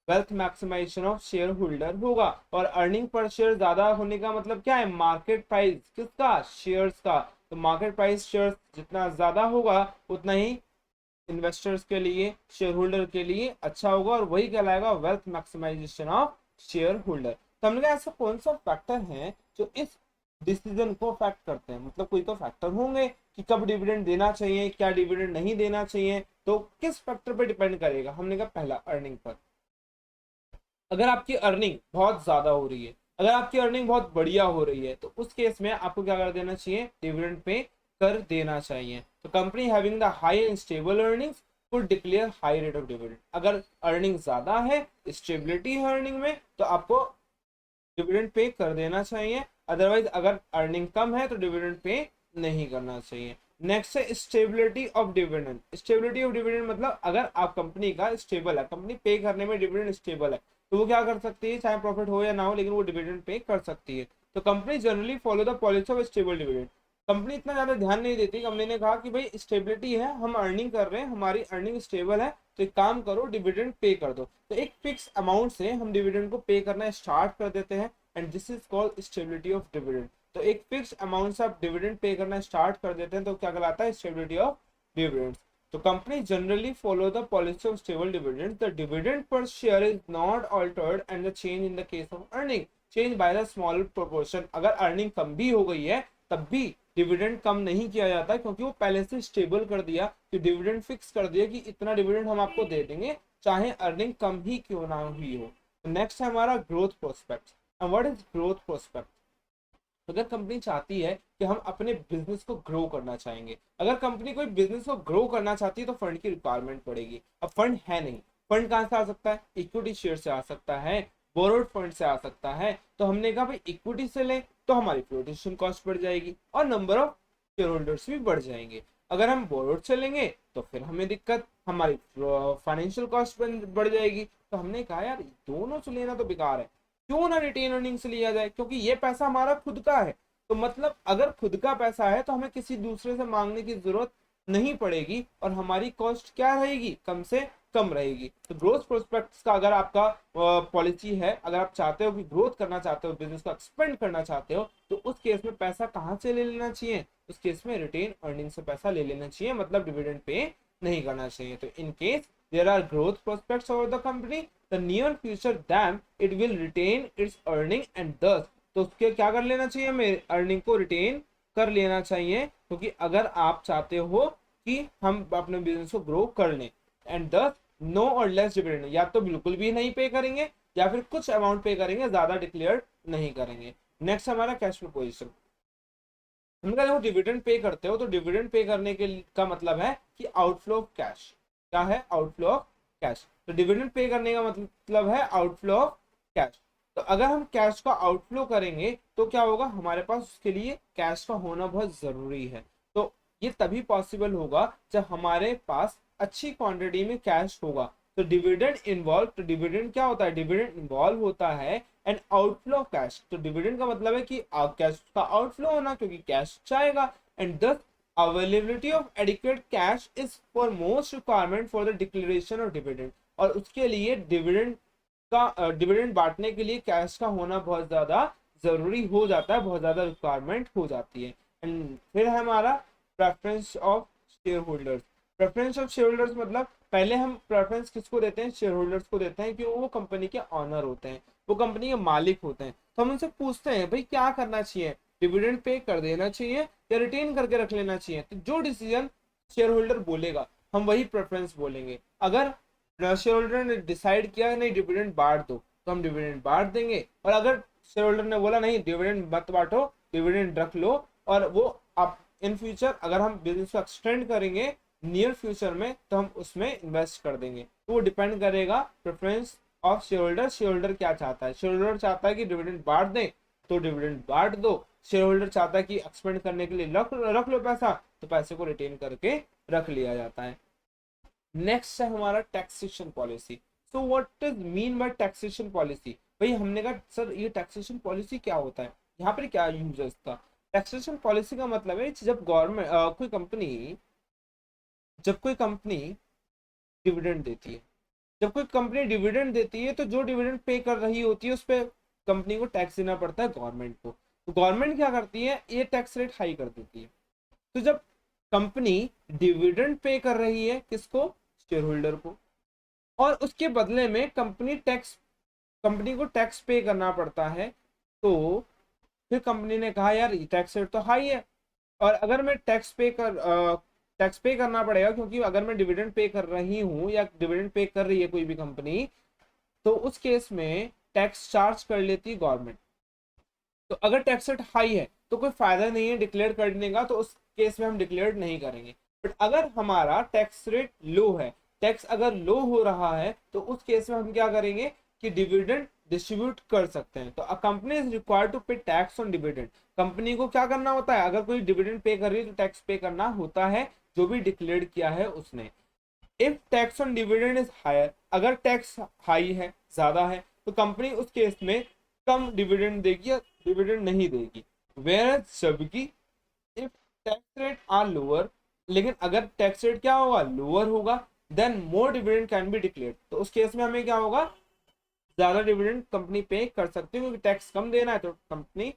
wealth maximisation of share holder होगा। और अर्निंग पर शेयर ज्यादा होने का मतलब क्या है, मार्केट प्राइस किसका, शेयर्स का। तो मार्केट प्राइस शेयर्स जितना ज्यादा होगा उतना ही इन्वेस्टर्स के लिए, शेयर होल्डर के लिए अच्छा होगा, और वही कहलाएगा wealth maximisation of share holder. तो हमने कहा ऐसा कौन सा फैक्टर है जो इस डिसीजन को अफेक्ट करते हैं। मतलब कोई तो फैक्टर होंगे कि कब डिविडेंड देना चाहिए, क्या डिविडेंड नहीं देना चाहिए, तो किस फैक्टर पर डिपेंड करेगा? हमने कहा पहला अर्निंग पर। अगर आपकी अर्निंग बहुत ज्यादा हो रही है, अगर आपकी अर्निंग बहुत बढ़िया हो रही है, तो उस केस में आपको क्या कर देना चाहिए? डिविडेंड पे कर देना चाहिए। तो company having the high and stable earnings could declare high rate of dividend. अगर अर्निंग ज्यादा है, स्टेबिलिटी है अर्निंग में, तो आपको डिविडेंड पे कर देना चाहिए। अदरवाइज अगर अर्निंग कम है तो डिविडेंड पे नहीं करना चाहिए। नेक्स्ट है stability of dividend. Stability of dividend मतलब अगर आप कंपनी का स्टेबल है, कंपनी पे करने में डिविडेंड स्टेबल है, तो वो क्या कर सकती है? चाहे प्रॉफिट हो या ना हो, लेकिन वो डिविडेंड पे कर सकती है। तो company generally follow the policy of stable dividend. Company इतना ज्यादा ध्यान नहीं देती। कंपनी ने कहा कि भाई स्टेबिलिटी है, हम अर्निंग कर रहे हैं, हमारी अर्निंग स्टेबल है, तो एक काम करो डिविडेंड पे कर दो। तो एक फिक्स अमाउंट से हम डिविडेंड को पे करना स्टार्ट कर देते हैं, and this is called stability of dividend. तो एक फिक्स अमाउंट से आप डिविडेंड पे करना स्टार्ट कर देते हैं, तो क्या कहलाता है? Stability of dividend. तो company generally follow the policy of stable dividend. The dividend per share is not altered and the change in the case of earning change by the small proportion. अगर earning कम भी हो गई है तब भी dividend कम नहीं किया जाता, क्योंकि वो पहले से स्टेबल कर दिया कि डिविडेंड फिक्स कर दिया कि इतना डिविडेंड हम आपको दे देंगे, चाहे अर्निंग कम ही क्यों ना हुई हो। नेक्स्ट है हमारा growth prospect. What is growth prospect? अगर कंपनी चाहती है कि हम अपने बिजनेस को ग्रो करना चाहेंगे, अगर कंपनी कोई बिजनेस को ग्रो करना चाहती है, तो फंड की रिक्वायरमेंट पड़ेगी। अब फंड है नहीं, फंड कहाँ से आ सकता है? इक्विटी शेयर से आ सकता है, बोरोड फंड से आ सकता है। तो हमने कहा भाई इक्विटी से ले तो हमारी फ्लोटेशन कॉस्ट बढ़ जाएगी और नंबर ऑफ शेयर होल्डर्स भी बढ़ जाएंगे। अगर हम बोरोड से लेंगे तो फिर हमें दिक्कत, हमारी फाइनेंशियल कॉस्ट बढ़ जाएगी। तो हमने कहा यार दोनों से लेना तो बेकार है, क्यों ना रिटेन अर्निंग से लिया जाए, क्योंकि ये पैसा हमारा खुद का है। तो मतलब अगर खुद का पैसा है तो हमें किसी दूसरे से मांगने की जरूरत नहीं पड़ेगी, और हमारी कॉस्ट क्या रहेगी? कम से कम रहेगी। तो ग्रोथ प्रोस्पेक्ट्स का अगर आपका पॉलिसी है, अगर आप चाहते हो कि ग्रोथ करना चाहते हो, बिजनेस को एक्सपेंड करना चाहते हो, तो उस केस में पैसा कहाँ से ले लेना चाहिए? उस केस में रिटेन अर्निंग से पैसा ले लेना चाहिए, मतलब डिविडेंड पे नहीं करना चाहिए। तो in case there are growth prospects over the company, the near future then it will retain its earning and thus, तो उसके क्या कर लेना चाहिए? हमें अर्निंग को रिटेन कर लेना चाहिए, क्योंकि अगर आप चाहते हो कि हम अपने बिजनेस को ग्रो कर लें, एंड दस नो और लेस डिविडेंड, या तो बिल्कुल भी नहीं पे करेंगे या फिर कुछ अमाउंट पे करेंगे, ज्यादा डिक्लेयर नहीं करेंगे। नेक्स्ट हमारा कैश फ्लो पोजीशन। हमने कहा डिविडेंड पे करते हो, तो डिविडेंड पे करने के का मतलब है कि आउटफ्लो ऑफ कैश। क्या है? Outflow of cash. तो डिविडेंड पे करने का मतलब है आउटफ्लो ऑफ कैश। तो अगर हम कैश का आउटफ्लो करेंगे तो क्या होगा? हमारे पास उसके लिए कैश का होना बहुत जरूरी है। तो ये तभी पॉसिबल होगा जब हमारे पास अच्छी क्वांटिटी में कैश होगा। तो डिविडेंड इन्वॉल्व, तो डिविडेंड क्या होता है? डिविडेंड इन्वॉल्व होता है एंड आउटफ्लो ऑफ कैश। तो डिविडेंड का मतलब है कि कैश का आउटफ्लो होना, क्योंकि कैश जाएगा, एंड दस availability of adequate cash is for most requirement for the declaration of dividend. और उसके लिए डिविडेंड का डिविडेंड बांटने के लिए कैश का होना बहुत ज्यादा जरूरी हो जाता है, बहुत ज्यादा रिक्वायरमेंट हो जाती है। एंड फिर है हमारा preference of share holders. Preference of share holders मतलब पहले हम प्रेफरेंस किसको देते हैं? शेयर होल्डर्स को देते हैं, क्योंकि वो कंपनी के ऑनर होते हैं, वो कंपनी के मालिक होते हैं। तो हम उनसे पूछते हैं भाई क्या करना चाहिए? डिविडेंड पे कर देना चाहिए या रिटेन करके रख लेना चाहिए? तो जो डिसीजन शेयर होल्डर बोलेगा हम वही प्रेफरेंस बोलेंगे। अगर शेयर होल्डर ने डिसाइड किया नहीं डिविडेंड बांट दो, तो हम डिविडेंड बांट देंगे। और अगर शेयर होल्डर ने बोला नहीं डिविडेंड मत बांटो, डिविडेंड रख लो, और वो आप इन फ्यूचर अगर हम बिजनेस को एक्सटेंड करेंगे नियर फ्यूचर में, तो हम उसमें इन्वेस्ट कर देंगे। तो वो डिपेंड करेगा preference of share holder. Share holder क्या चाहता है? शेयर होल्डर चाहता है कि डिविडेंड बांट दें, तो डिविडेंड बांट दो। शेयर होल्डर चाहता है कि एक्सपेंड करने के लिए रख लो पैसा, तो पैसे को रिटेन करके रख लिया जाता है। नेक्स्ट है हमारा taxation policy. So what is mean by taxation policy? भाई हमने कहा सर ये टैक्सेशन पॉलिसी क्या होता है, यहाँ पर क्या यूज है इसका? टैक्सेशन पॉलिसी का मतलब है जब गवर्नमेंट जब कोई कंपनी डिविडेंड देती है, जब कोई कंपनी डिविडेंड देती है, तो जो डिविडेंड पे कर रही होती है उस पर कंपनी को टैक्स देना पड़ता है गवर्नमेंट को। तो गवर्नमेंट क्या करती है? ये टैक्स रेट हाई कर देती है। तो जब कंपनी डिविडेंड पे कर रही है किसको? शेयर होल्डर को, और उसके बदले में कंपनी को टैक्स पे करना पड़ता है। तो फिर कंपनी ने कहा यार टैक्स रेट तो हाई है, और अगर मैं टैक्स पे करना पड़ेगा, क्योंकि अगर मैं डिविडेंड पे कर रही हूँ या डिविडेंड पे कर रही है कोई भी कंपनी, तो उस केस में टैक्स चार्ज कर लेती गवर्नमेंट। तो अगर टैक्स रेट हाई है तो कोई फायदा नहीं है डिक्लेयर करने का, तो उस केस में हम डिक्लेयर नहीं करेंगे। बट अगर हमारा टैक्स रेट लो है, टैक्स अगर लो हो रहा है, तो उस केस में हम क्या करेंगे कि डिविडेंड डिस्ट्रीब्यूट कर सकते हैं। तो a company is required to pay tax on dividend. Company को क्या करना होता है, अगर कोई डिविडेंड पे कर रही है तो टैक्स पे करना होता है, जो भी डिक्लेयर किया है उसने। If tax on dividend is higher, अगर टैक्स हाई है, ज्यादा है, तो कंपनी उस केस में कम डिविडेंड देगी या डिविडेंड नहीं देगी। वेयर जबकि if tax rate are lower, लेकिन अगर टैक्स रेट क्या होगा, लोअर होगा, then more dividend can be declared. तो उस केस में हमें क्या होगा, ज्यादा डिविडेंड कंपनी पे कर सकती है, क्योंकि टैक्स कम देना है तो कंपनी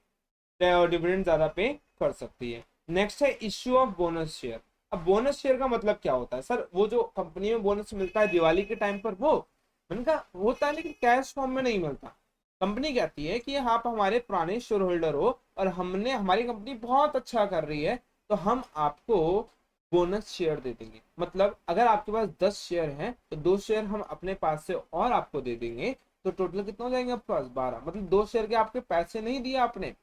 डिविडेंड ज्यादा पे कर सकती है। नेक्स्ट है इश्यू ऑफ बोनस शेयर। अब बोनस शेयर का मतलब क्या होता है सर, वो जो कंपनी में बोनस मिलता है दिवाली के टाइम पर, वो मैंने कहा होता है लेकिन कैश फॉर्म में नहीं मिलता। कंपनी कहती है कि आप हमारे पुराने शेयर होल्डर हो और हमने हमारी कंपनी बहुत अच्छा कर रही है, तो हम आपको बोनस शेयर दे देंगे। मतलब अगर आपके पास 10 शेयर हैं तो 2 शेयर हम अपने पास से और आपको दे देंगे, तो टोटल कितना हो जाएंगे आपके पास, 12। मतलब 2 शेयर के आपके पैसे नहीं दिए आपने,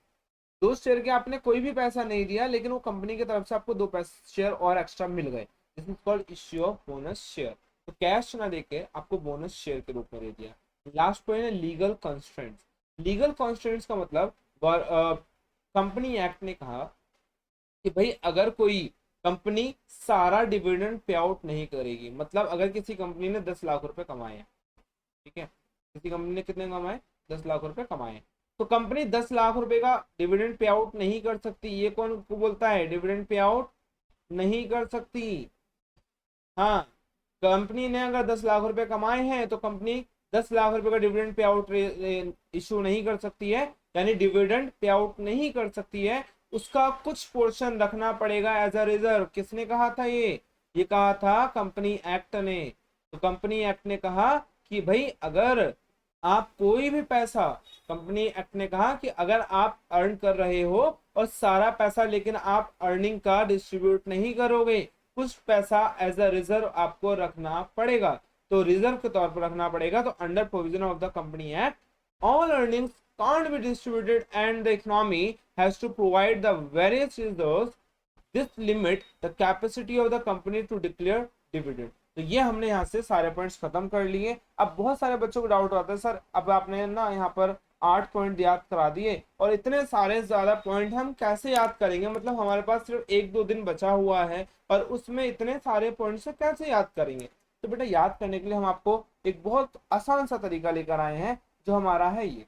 2 शेयर के आपने कोई भी पैसा नहीं दिया, लेकिन वो कंपनी की तरफ से आपको 2 पैसे शेयर और एक्स्ट्रा मिल गए। This is called issue of bonus share. तो कैश ना देके आपको बोनस शेयर के रूप में दे दिया। लास्ट पॉइंट है लीगल कॉन्स्ट्रेंट्स। लीगल कॉन्स्ट्रेंट्स का मतलब कंपनी एक्ट ने कहा कि भाई अगर कोई कंपनी सारा डिविडेंड पे आउट नहीं करेगी, मतलब अगर किसी कंपनी ने 10 लाख रुपए कमाए हैं, ठीक है, किसी कंपनी ने कितने कमाए, 10 लाख रुपए कमाए, तो कंपनी 10 लाख रुपए का डिविडेंड पे आउट नहीं कर सकती। ये कौन को बोलता है, डिविडेंड पे आउट नहीं कर सकती। हाँ, कंपनी ने अगर 10 लाख रुपए कमाए हैं तो कंपनी 10 लाख रुपए का डिविडेंड पे आउट इशू नहीं कर सकती है, यानी डिविडेंड पे आउट नहीं कर सकती है। उसका कुछ पोर्शन रखना पड़ेगा एज अ रिजर्व। किसने कहा था ये कहा था कंपनी एक्ट ने। तो कंपनी एक्ट ने कहा कि भाई अगर आप कोई भी पैसा, कंपनी एक्ट ने कहा कि अगर आप अर्न कर रहे हो और सारा पैसा लेकिन आप अर्निंग का डिस्ट्रीब्यूट नहीं करोगे, कुछ पैसा एज अ रिजर्व आपको रखना पड़ेगा। तो रिजर्व के तौर पर रखना पड़ेगा। तो under provision of the company act, all earnings can't be distributed and the economy has to provide the various reserves. This limit the capacity of the company to declare dividend. तो ये हमने यहाँ से सारे पॉइंट्स खत्म कर लिए। अब बहुत सारे बच्चों को डाउट आता है सर, अब आपने ना यहाँ पर 8 पॉइंट याद करा दिए और इतने सारे ज्यादा पॉइंट हम कैसे याद करेंगे, मतलब हमारे पास सिर्फ 1-2 दिन बचा हुआ है और उसमें इतने सारे पॉइंट से कैसे याद करेंगे। तो बेटा याद करने के लिए हम आपको एक बहुत आसान सा तरीका लेकर आए हैं, जो हमारा है ये।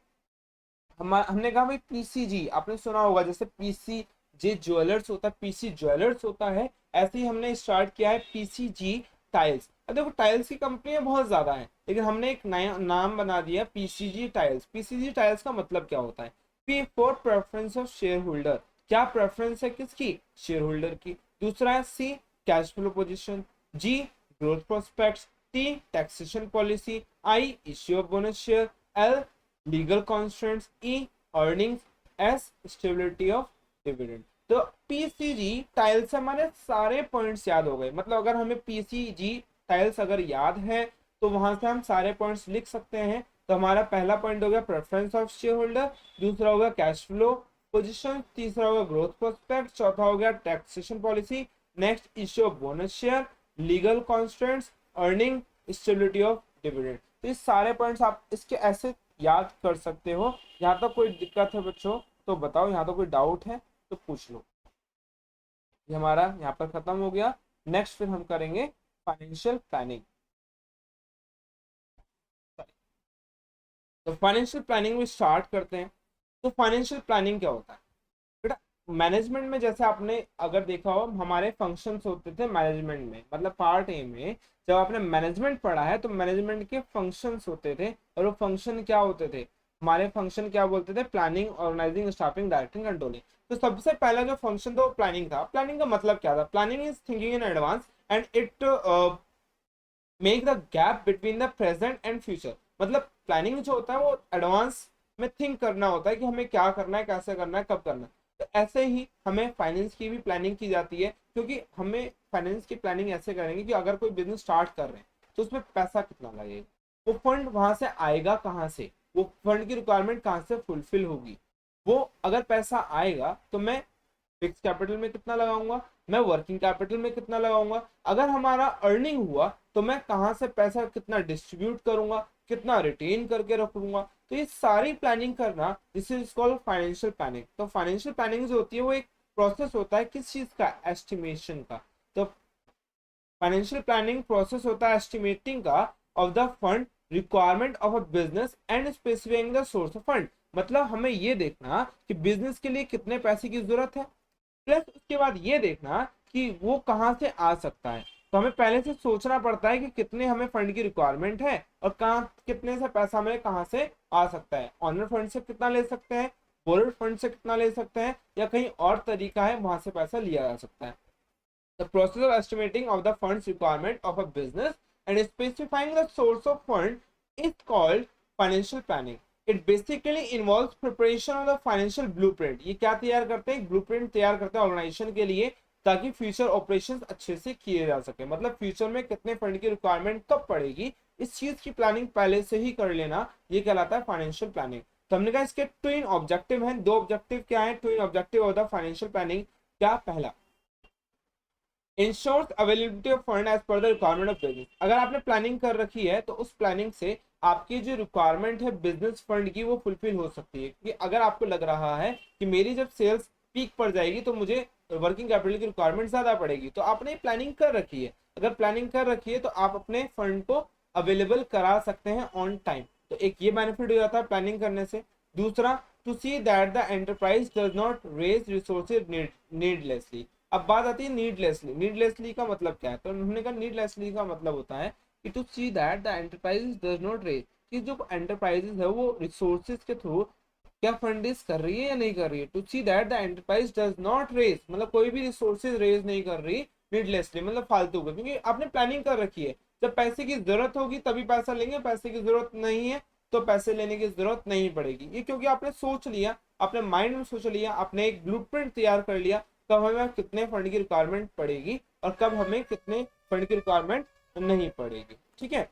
हमने कहा भाई पीसीजी आपने सुना होगा, जैसे पीसी जे ज्वेलर्स होता है, पीसी ज्वेलर्स होता है, ऐसे ही हमने स्टार्ट किया है पीसीजी टाइल्स। अब देखो टाइल्स की कंपनियां बहुत ज्यादा हैं, लेकिन हमने एक नया नाम बना दिया पीसीजी टाइल्स। पीसीजी टाइल्स का मतलब क्या होता है, P for preference of share holder. क्या प्रेफरेंस है किसकी, शेयर होल्डर की। दूसरा है C cash flow position, G growth prospects, T taxation policy, I issue of bonus share, L legal constants, E earnings, S stability of dividend. तो PCG tiles से हमारे सारे पॉइंट्स याद हो गए। मतलब अगर हमें पीसीजी टाइल्स अगर याद है तो वहां से हम सारे पॉइंट्स लिख सकते हैं। तो हमारा पहला पॉइंट हो गया प्रेफरेंस ऑफ शेयर होल्डर, दूसरा हो गया कैश फ्लो पोजिशन, तीसरा हो गया ग्रोथ प्रोस्पेक्ट, चौथा हो गया taxation policy, next issue of bonus share, legal constants, earning, stability of dividend. तो ये सारे पॉइंट्स आप इसके ऐसे याद कर सकते हो। यहाँ तक कोई दिक्कत है बच्चों तो बताओ, यहाँ तो कोई डाउट है तो पूछ लो। ये हमारा यहाँ पर खत्म हो गया। नेक्स्ट फिर हम करेंगे फाइनेंशियल प्लानिंग। तो फाइनेंशियल प्लानिंग में स्टार्ट करते हैं। तो फाइनेंशियल प्लानिंग क्या होता है बेटा, मैनेजमेंट में जैसे आपने अगर देखा हो हमारे फंक्शंस होते थे मैनेजमेंट में, मतलब पार्ट ए में जब आपने मैनेजमेंट पढ़ा है तो मैनेजमेंट के फंक्शंस होते थे। और वो फंक्शन क्या होते थे, हमारे फंक्शन क्या बोलते थे, planning, organising, staffing, directing, controlling. तो सबसे पहला जो फंक्शन था वो प्लानिंग था। प्लानिंग का मतलब क्या था, planning is thinking in advance and it make the gap between the present and future. मतलब प्लानिंग जो होता है वो एडवांस में थिंक करना होता है कि हमें क्या करना है, कैसे करना है, कब करना है। तो ऐसे ही हमें फाइनेंस की भी प्लानिंग की जाती है, क्योंकि हमें फाइनेंस की प्लानिंग ऐसे करेंगे कि अगर कोई बिजनेस स्टार्ट कर रहे हैं तो उसमें पैसा कितना लगेगा, वो फंड वहां से आएगा कहाँ से, वो फंड की रिक्वायरमेंट कहाँ से फुलफिल होगी। वो अगर पैसा आएगा तो मैं फिक्स कैपिटल में कितना लगाऊंगा, मैं वर्किंग कैपिटल में कितना लगाऊंगा, अगर हमारा अर्निंग हुआ तो मैं कहाँ से पैसा कितना डिस्ट्रीब्यूट करूंगा, कितना रिटेन करके रखूंगा। तो ये सारी प्लानिंग करना, this is called financial planning. तो फाइनेंशियल प्लानिंग जो होती है वो एक प्रोसेस होता है किस चीज का, एस्टिमेशन का। तो फाइनेंशियल प्लानिंग प्रोसेस होता है एस्टिमेटिंग का of the fund requirement of a business and specifying the source of fund. मतलब हमें ये देखना कि बिजनेस के लिए कितने पैसे की जरूरत है, प्लस उसके बाद ये देखना कि वो कहाँ से आ सकता है। तो हमें पहले से सोचना पड़ता है कि कितने हमें फंड की रिक्वायरमेंट है और कहाँ कितने से पैसा हमें कहाँ से आ सकता है। ऑनर फंड से कितना ले सकते हैं, बोरोड फंड से कितना ले सकते हैं, या कहीं और तरीका है वहां से पैसा लिया जा सकता है। The process of estimating of the funds requirement of a business and specifying the source of fund is called financial planning. It basically involves preparation of the financial blueprint. ये क्या तैयार करते हैं, ब्लूप्रिंट तैयार करते हैं ऑर्गेनाइजेशन के लिए, ताकि फ्यूचर ऑपरेशंस अच्छे से किए जा सके। मतलब फ्यूचर में कितने फंड की रिक्वायरमेंट कब पड़ेगी, इस चीज की प्लानिंग पहले से ही कर लेना, ये कहलाता है फाइनेंशियल प्लानिंग। तो हमने कहा इसके ट्विन ऑब्जेक्टिव हैं, दो ऑब्जेक्टिव क्या है, twin objective of the financial planning. क्या, पहला ensures availability of fund as per the requirement of business. अगर आपने प्लानिंग कर रखी है तो उस प्लानिंग से आपकी जो रिक्वायरमेंट है बिजनेस फंड की वो फुलफिल हो सकती है। कि अगर आपको लग रहा है कि मेरी जब सेल्स पीक पर जाएगी तो मुझे वर्किंग कैपिटल की रिक्वायरमेंट ज्यादा पड़ेगी, तो आपने प्लानिंग कर रखी है। अगर प्लानिंग कर रखी है तो आप अपने फंड को अवेलेबल करा सकते हैं ऑन टाइम। तो एक ये बेनिफिट हो जाता है प्लानिंग करने से। दूसरा, to see that the enterprise does not raise resources needlessly. अब बात आती है नीडलेसली। नीडलेसली का मतलब क्या है, तो उन्होंने कहा नीडलेसली का मतलब होता है कि to see that the enterprise does not raise, कि जो एंटरप्राइजेस है वो रिसोर्सेज के थ्रू क्या फंड रेज कर रही है या नहीं कर रही है। To see that the enterprise does not raise मतलब कोई भी रिसोर्सेज रेज नहीं कर रही नीडलेसली, मतलब फालतू का, क्योंकि आपने प्लानिंग कर रखी है। जब पैसे की जरूरत होगी तभी पैसा लेंगे, पैसे की जरूरत नहीं है तो पैसे लेने की जरूरत नहीं पड़ेगी। ये क्योंकि आपने सोच लिया, अपने माइंड में सोच लिया, आपने एक ब्लूप्रिंट तैयार कर लिया कब हमें कितने फंड की रिक्वायरमेंट पड़ेगी और कब हमें कितने फंड की रिक्वायरमेंट नहीं पड़ेगी। ठीक है,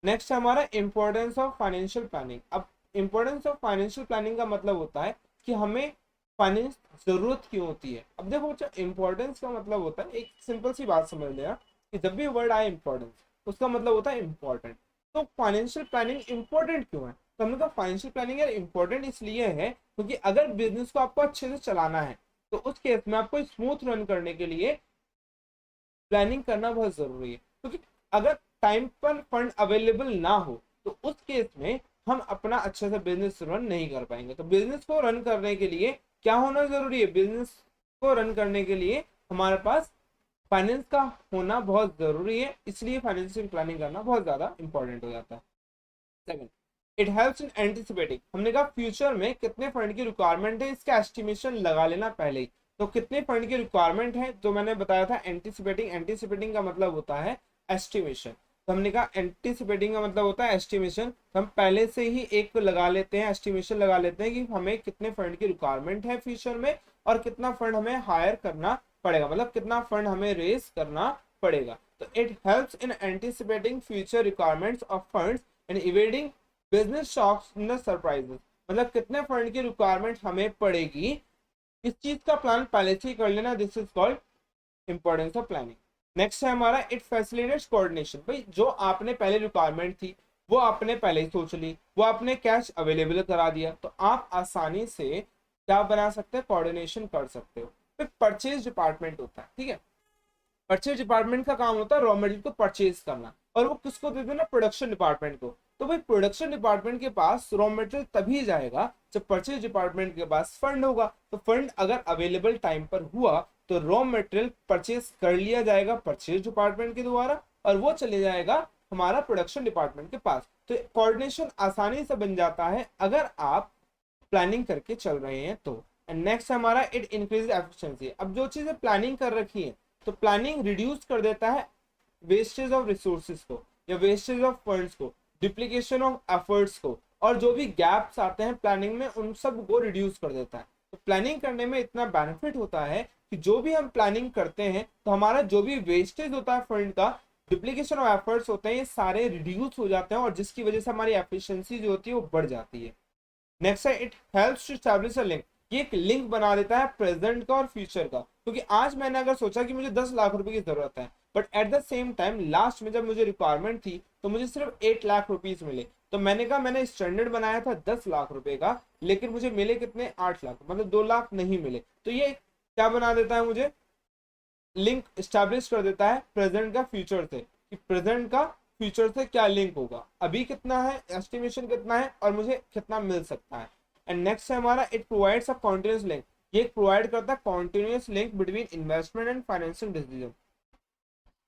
नेक्स्ट हमारा इंपॉर्टेंस ऑफ फाइनेंशियल प्लानिंग। अब इंपॉर्टेंस ऑफ फाइनेंशियल प्लानिंग का मतलब होता है कि हमें फाइनेंस जरूरत क्यों होती है। अब देखो बच्चा, इंपॉर्टेंस का मतलब होता है, एक सिंपल सी बात समझ लेना कि जब भी वर्ड आए इंपॉर्टेंस, उसका मतलब होता है इंपॉर्टेंट। तो फाइनेंशियल प्लानिंग इंपॉर्टेंट क्यों है, तो हमने कहा फाइनेंशियल प्लानिंग यार इंपॉर्टेंट इसलिए है क्योंकि अगर बिजनेस को आपको अच्छे से चलाना है तो उस केस में आपको स्मूथ रन करने के लिए प्लानिंग करना बहुत जरूरी है। क्योंकि अगर टाइम पर फंड अवेलेबल ना हो तो उस केस में हम अपना अच्छे से बिजनेस रन नहीं कर पाएंगे। तो बिजनेस को रन करने के लिए क्या होना जरूरी है, बिजनेस को रन करने के लिए हमारे पास फाइनेंस का होना बहुत जरूरी है, इसलिए फाइनेंशियल प्लानिंग करना बहुत ज्यादा इंपॉर्टेंट हो जाता है। Second, it helps in anticipating. हमने कहा फ्यूचर में कितने फंड की रिक्वायरमेंट है इसका एस्टिमेशन लगा लेना पहले ही। तो कितने फंड की रिक्वायरमेंट है तो मैंने बताया था एंटिसिपेटिंग। एंटिसिपेटिंग का मतलब होता है एस्टिमेशन। तो हमने कहा एंटिसिपेटिंग का मतलब होता है एस्टिमेशन। तो हम पहले से ही एक लगा लेते हैं, एस्टिमेशन लगा लेते हैं कि हमें कितने फंड की रिक्वायरमेंट है फ्यूचर में और कितना फंड हमें हायर करना पड़ेगा, मतलब कितना फंड हमें रेज करना पड़ेगा। तो it helps in anticipating future requirements of funds and evading business shocks in the surprises. मतलब कितने फंड की रिक्वायरमेंट हमें पड़ेगी, इस चीज का प्लान पहले से ही कर लेना, this is called importance of planning. Next है हमारा इट फैसिलिटेट्स कोऑर्डिनेशन। भाई जो आपने पहले रिक्वायरमेंट थी वो आपने पहले ही सोच ली, वो आपने कैश अवेलेबल करा दिया, तो आप आसानी से क्या बना सकते हैं, कोऑर्डिनेशन कर सकते हो। फिर परचेज डिपार्टमेंट होता है, ठीक है। परचेज डिपार्टमेंट का काम होता है रॉ मटेरियल को परचेज करना, और वो किसको देते हैं ना, प्रोडक्शन डिपार्टमेंट को। तो भाई प्रोडक्शन डिपार्टमेंट के पास रॉ मटेरियल तभी जाएगा जब परचेज डिपार्टमेंट के पास फंड होगा। तो फंड अगर अवेलेबल टाइम पर हुआ तो रॉ मटेरियल परचेज कर लिया जाएगा परचेज डिपार्टमेंट के द्वारा और वो चले जाएगा हमारा प्रोडक्शन डिपार्टमेंट के पास। तो कोऑर्डिनेशन आसानी से बन जाता है अगर आप प्लानिंग करके चल रहे हैं तो। एंड नेक्स्ट हमारा इट इंक्रीज एफिशिएंसी। अब जो चीजें प्लानिंग कर रखी है तो प्लानिंग रिड्यूस कर देता है वेस्टेज ऑफ रिसोर्सेज को या वेस्टेज ऑफ फंड्स को, डिप्लीकेशन ऑफ एफर्ट्स को, और जो भी गैप्स आते हैं प्लानिंग में उन सब को रिड्यूस कर देता है। तो प्लानिंग करने में इतना बेनिफिट होता है कि जो भी हम प्लानिंग करते हैं तो हमारा जो भी वेस्टेज होता है फंड का, डुप्लीकेशन ऑफ एफर्ट्स होते हैं, ये सारे रिड्यूस हो जाते हैं और जिसकी वजह से हमारी एफिशिएंसी जो होती है वो बढ़ जाती है। नेक्स्ट है it helps to establish a link. ये एक लिंक बना देता है प्रेजेंट का और फ्यूचर का, क्योंकि आज मैंने अगर सोचा कि मुझे 10 लाख रुपए की जरूरत है, but at the same time last में जब मुझे रिक्वायरमेंट थी तो मुझे सिर्फ 8 लाख रुपीज मिले, तो मैंने कहा मैंने स्टैंडर्ड बनाया था 10 लाख रुपए का, लेकिन मुझे मिले कितने, 8 लाख, मतलब 2 लाख नहीं मिले। तो ये क्या बना देता है, मुझे लिंक स्टैब्लिश कर देता है प्रेजेंट का फ्यूचर से, कि प्रेजेंट का फ्यूचर से क्या लिंक होगा, अभी कितना है, एस्टिमेशन कितना है और मुझे कितना मिल सकता है। एंड नेक्स्ट है हमारा it provides a continuous link. ये प्रोवाइड करता है continuous link between investment and financial decision,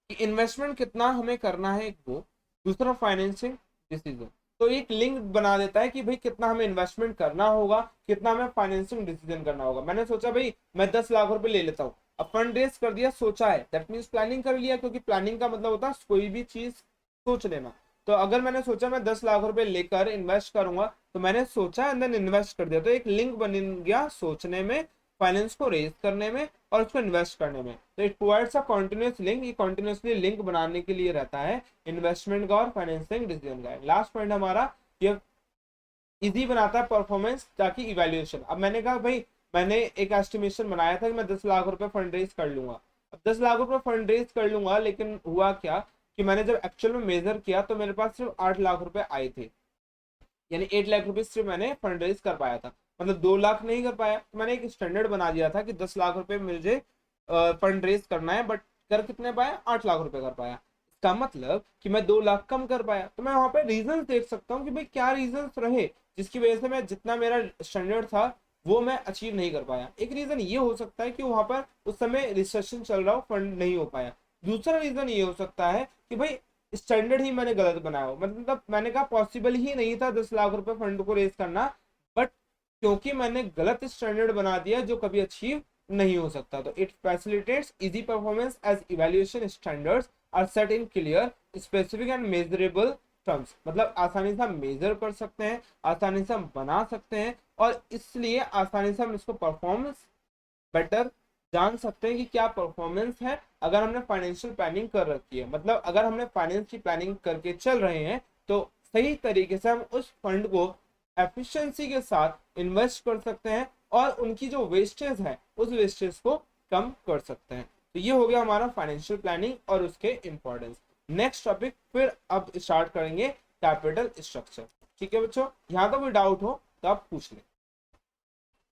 कि इन्वेस्टमेंट कितना हमें करना है एक वो, दूसरा फाइनेंसिंग डिसीजन। तो एक लिंक बना देता है कि भाई कितना हमें इन्वेस्टमेंट करना होगा, कितना हमें फाइनेंसिंग डिसीजन करना होगा। मैंने सोचा भाई मैं 10 लाख रुपए ले लेता हूँ, अब फंड रेज कर दिया, सोचा है, दैट मीन्स प्लानिंग कर लिया, क्योंकि प्लानिंग का मतलब होता है कोई भी चीज सोच लेना। तो अगर मैंने सोचा मैं 10 लाख रुपए लेकर इन्वेस्ट करूंगा, तो मैंने सोचा एंड देन इन्वेस्ट कर दिया, तो एक लिंक बन गया सोचने में, फाइनेंस को रेज करने में और उसको इन्वेस्ट करने में। तो it provides a continuous link, ये कंटीन्यूअसली लिंक बनाने के लिए रहता है इन्वेस्टमेंट का और फाइनेंसिंग डिसीजन का। लास्ट पॉइंट हमारा ये इजी बनाता है परफॉर्मेंस ताकि इवैल्यूएशन। अब मैंने कहा भाई मैंने एक एस्टिमेशन बनाया था कि मैं 10 लाख रुपए फंड रेज कर लूंगा, अब 10 लाख रुपए फंड रेज कर लूंगा, लेकिन हुआ क्या कि मैंने जब एक्चुअल में मेजर किया तो मेरे पास सिर्फ 8 लाख रुपए आए थे, यानी 8 लाख रुपए सिर्फ मैंने फंड रेज कर पाया था, मतलब 2 लाख नहीं कर पाया। तो मैंने एक स्टैंडर्ड बना दिया था कि 10 लाख रुपए मुझे फंड रेज करना है, बट कर कितने पाया, 8 लाख रुपए कर पाया। इसका मतलब कि मैं 2 लाख कम कर पाया। तो मैं वहां पे रीजन देख सकता हूँ कि भाई क्या रीजन रहे जिसकी वजह से मैं जितना मेरा स्टैंडर्ड था वो मैं अचीव नहीं कर पाया। एक रीजन ये हो सकता है कि वहां पर उस समय रिसेशन चल रहा हो, फंड नहीं हो पाया। दूसरा रीजन ये हो सकता है कि भाई स्टैंडर्ड ही मैंने गलत बनाया हो, मतलब मैंने कहा पॉसिबल ही नहीं था 10 लाख रुपए फंड को रेज करना, बट क्योंकि मैंने गलत स्टैंडर्ड बना दिया जो कभी अचीव नहीं हो सकता। तो it facilitates easy performance as evaluation standards are set in clear specific and measurable terms, मतलब आसानी से हम मेजर कर सकते हैं, आसानी से हम बना सकते हैं, और इसलिए आसानी से हम इसको परफॉर्मेंस बेटर जान सकते हैं कि क्या परफॉर्मेंस है अगर हमने फाइनेंशियल प्लानिंग कर रखी है। मतलब अगर हमने फाइनेंस की प्लानिंग करके चल रहे हैं तो सही तरीके से हम उस फंड को एफिशिएंसी के साथ इन्वेस्ट कर सकते हैं और उनकी जो वेस्टेज है उस वेस्टेज को कम कर सकते हैं। तो ये हो गया हमारा फाइनेंशियल प्लानिंग और उसके इंपॉर्टेंस। नेक्स्ट टॉपिक फिर अब स्टार्ट करेंगे कैपिटल स्ट्रक्चर। ठीक है बच्चों, यहाँ तो कोई डाउट हो तो आप पूछ लें।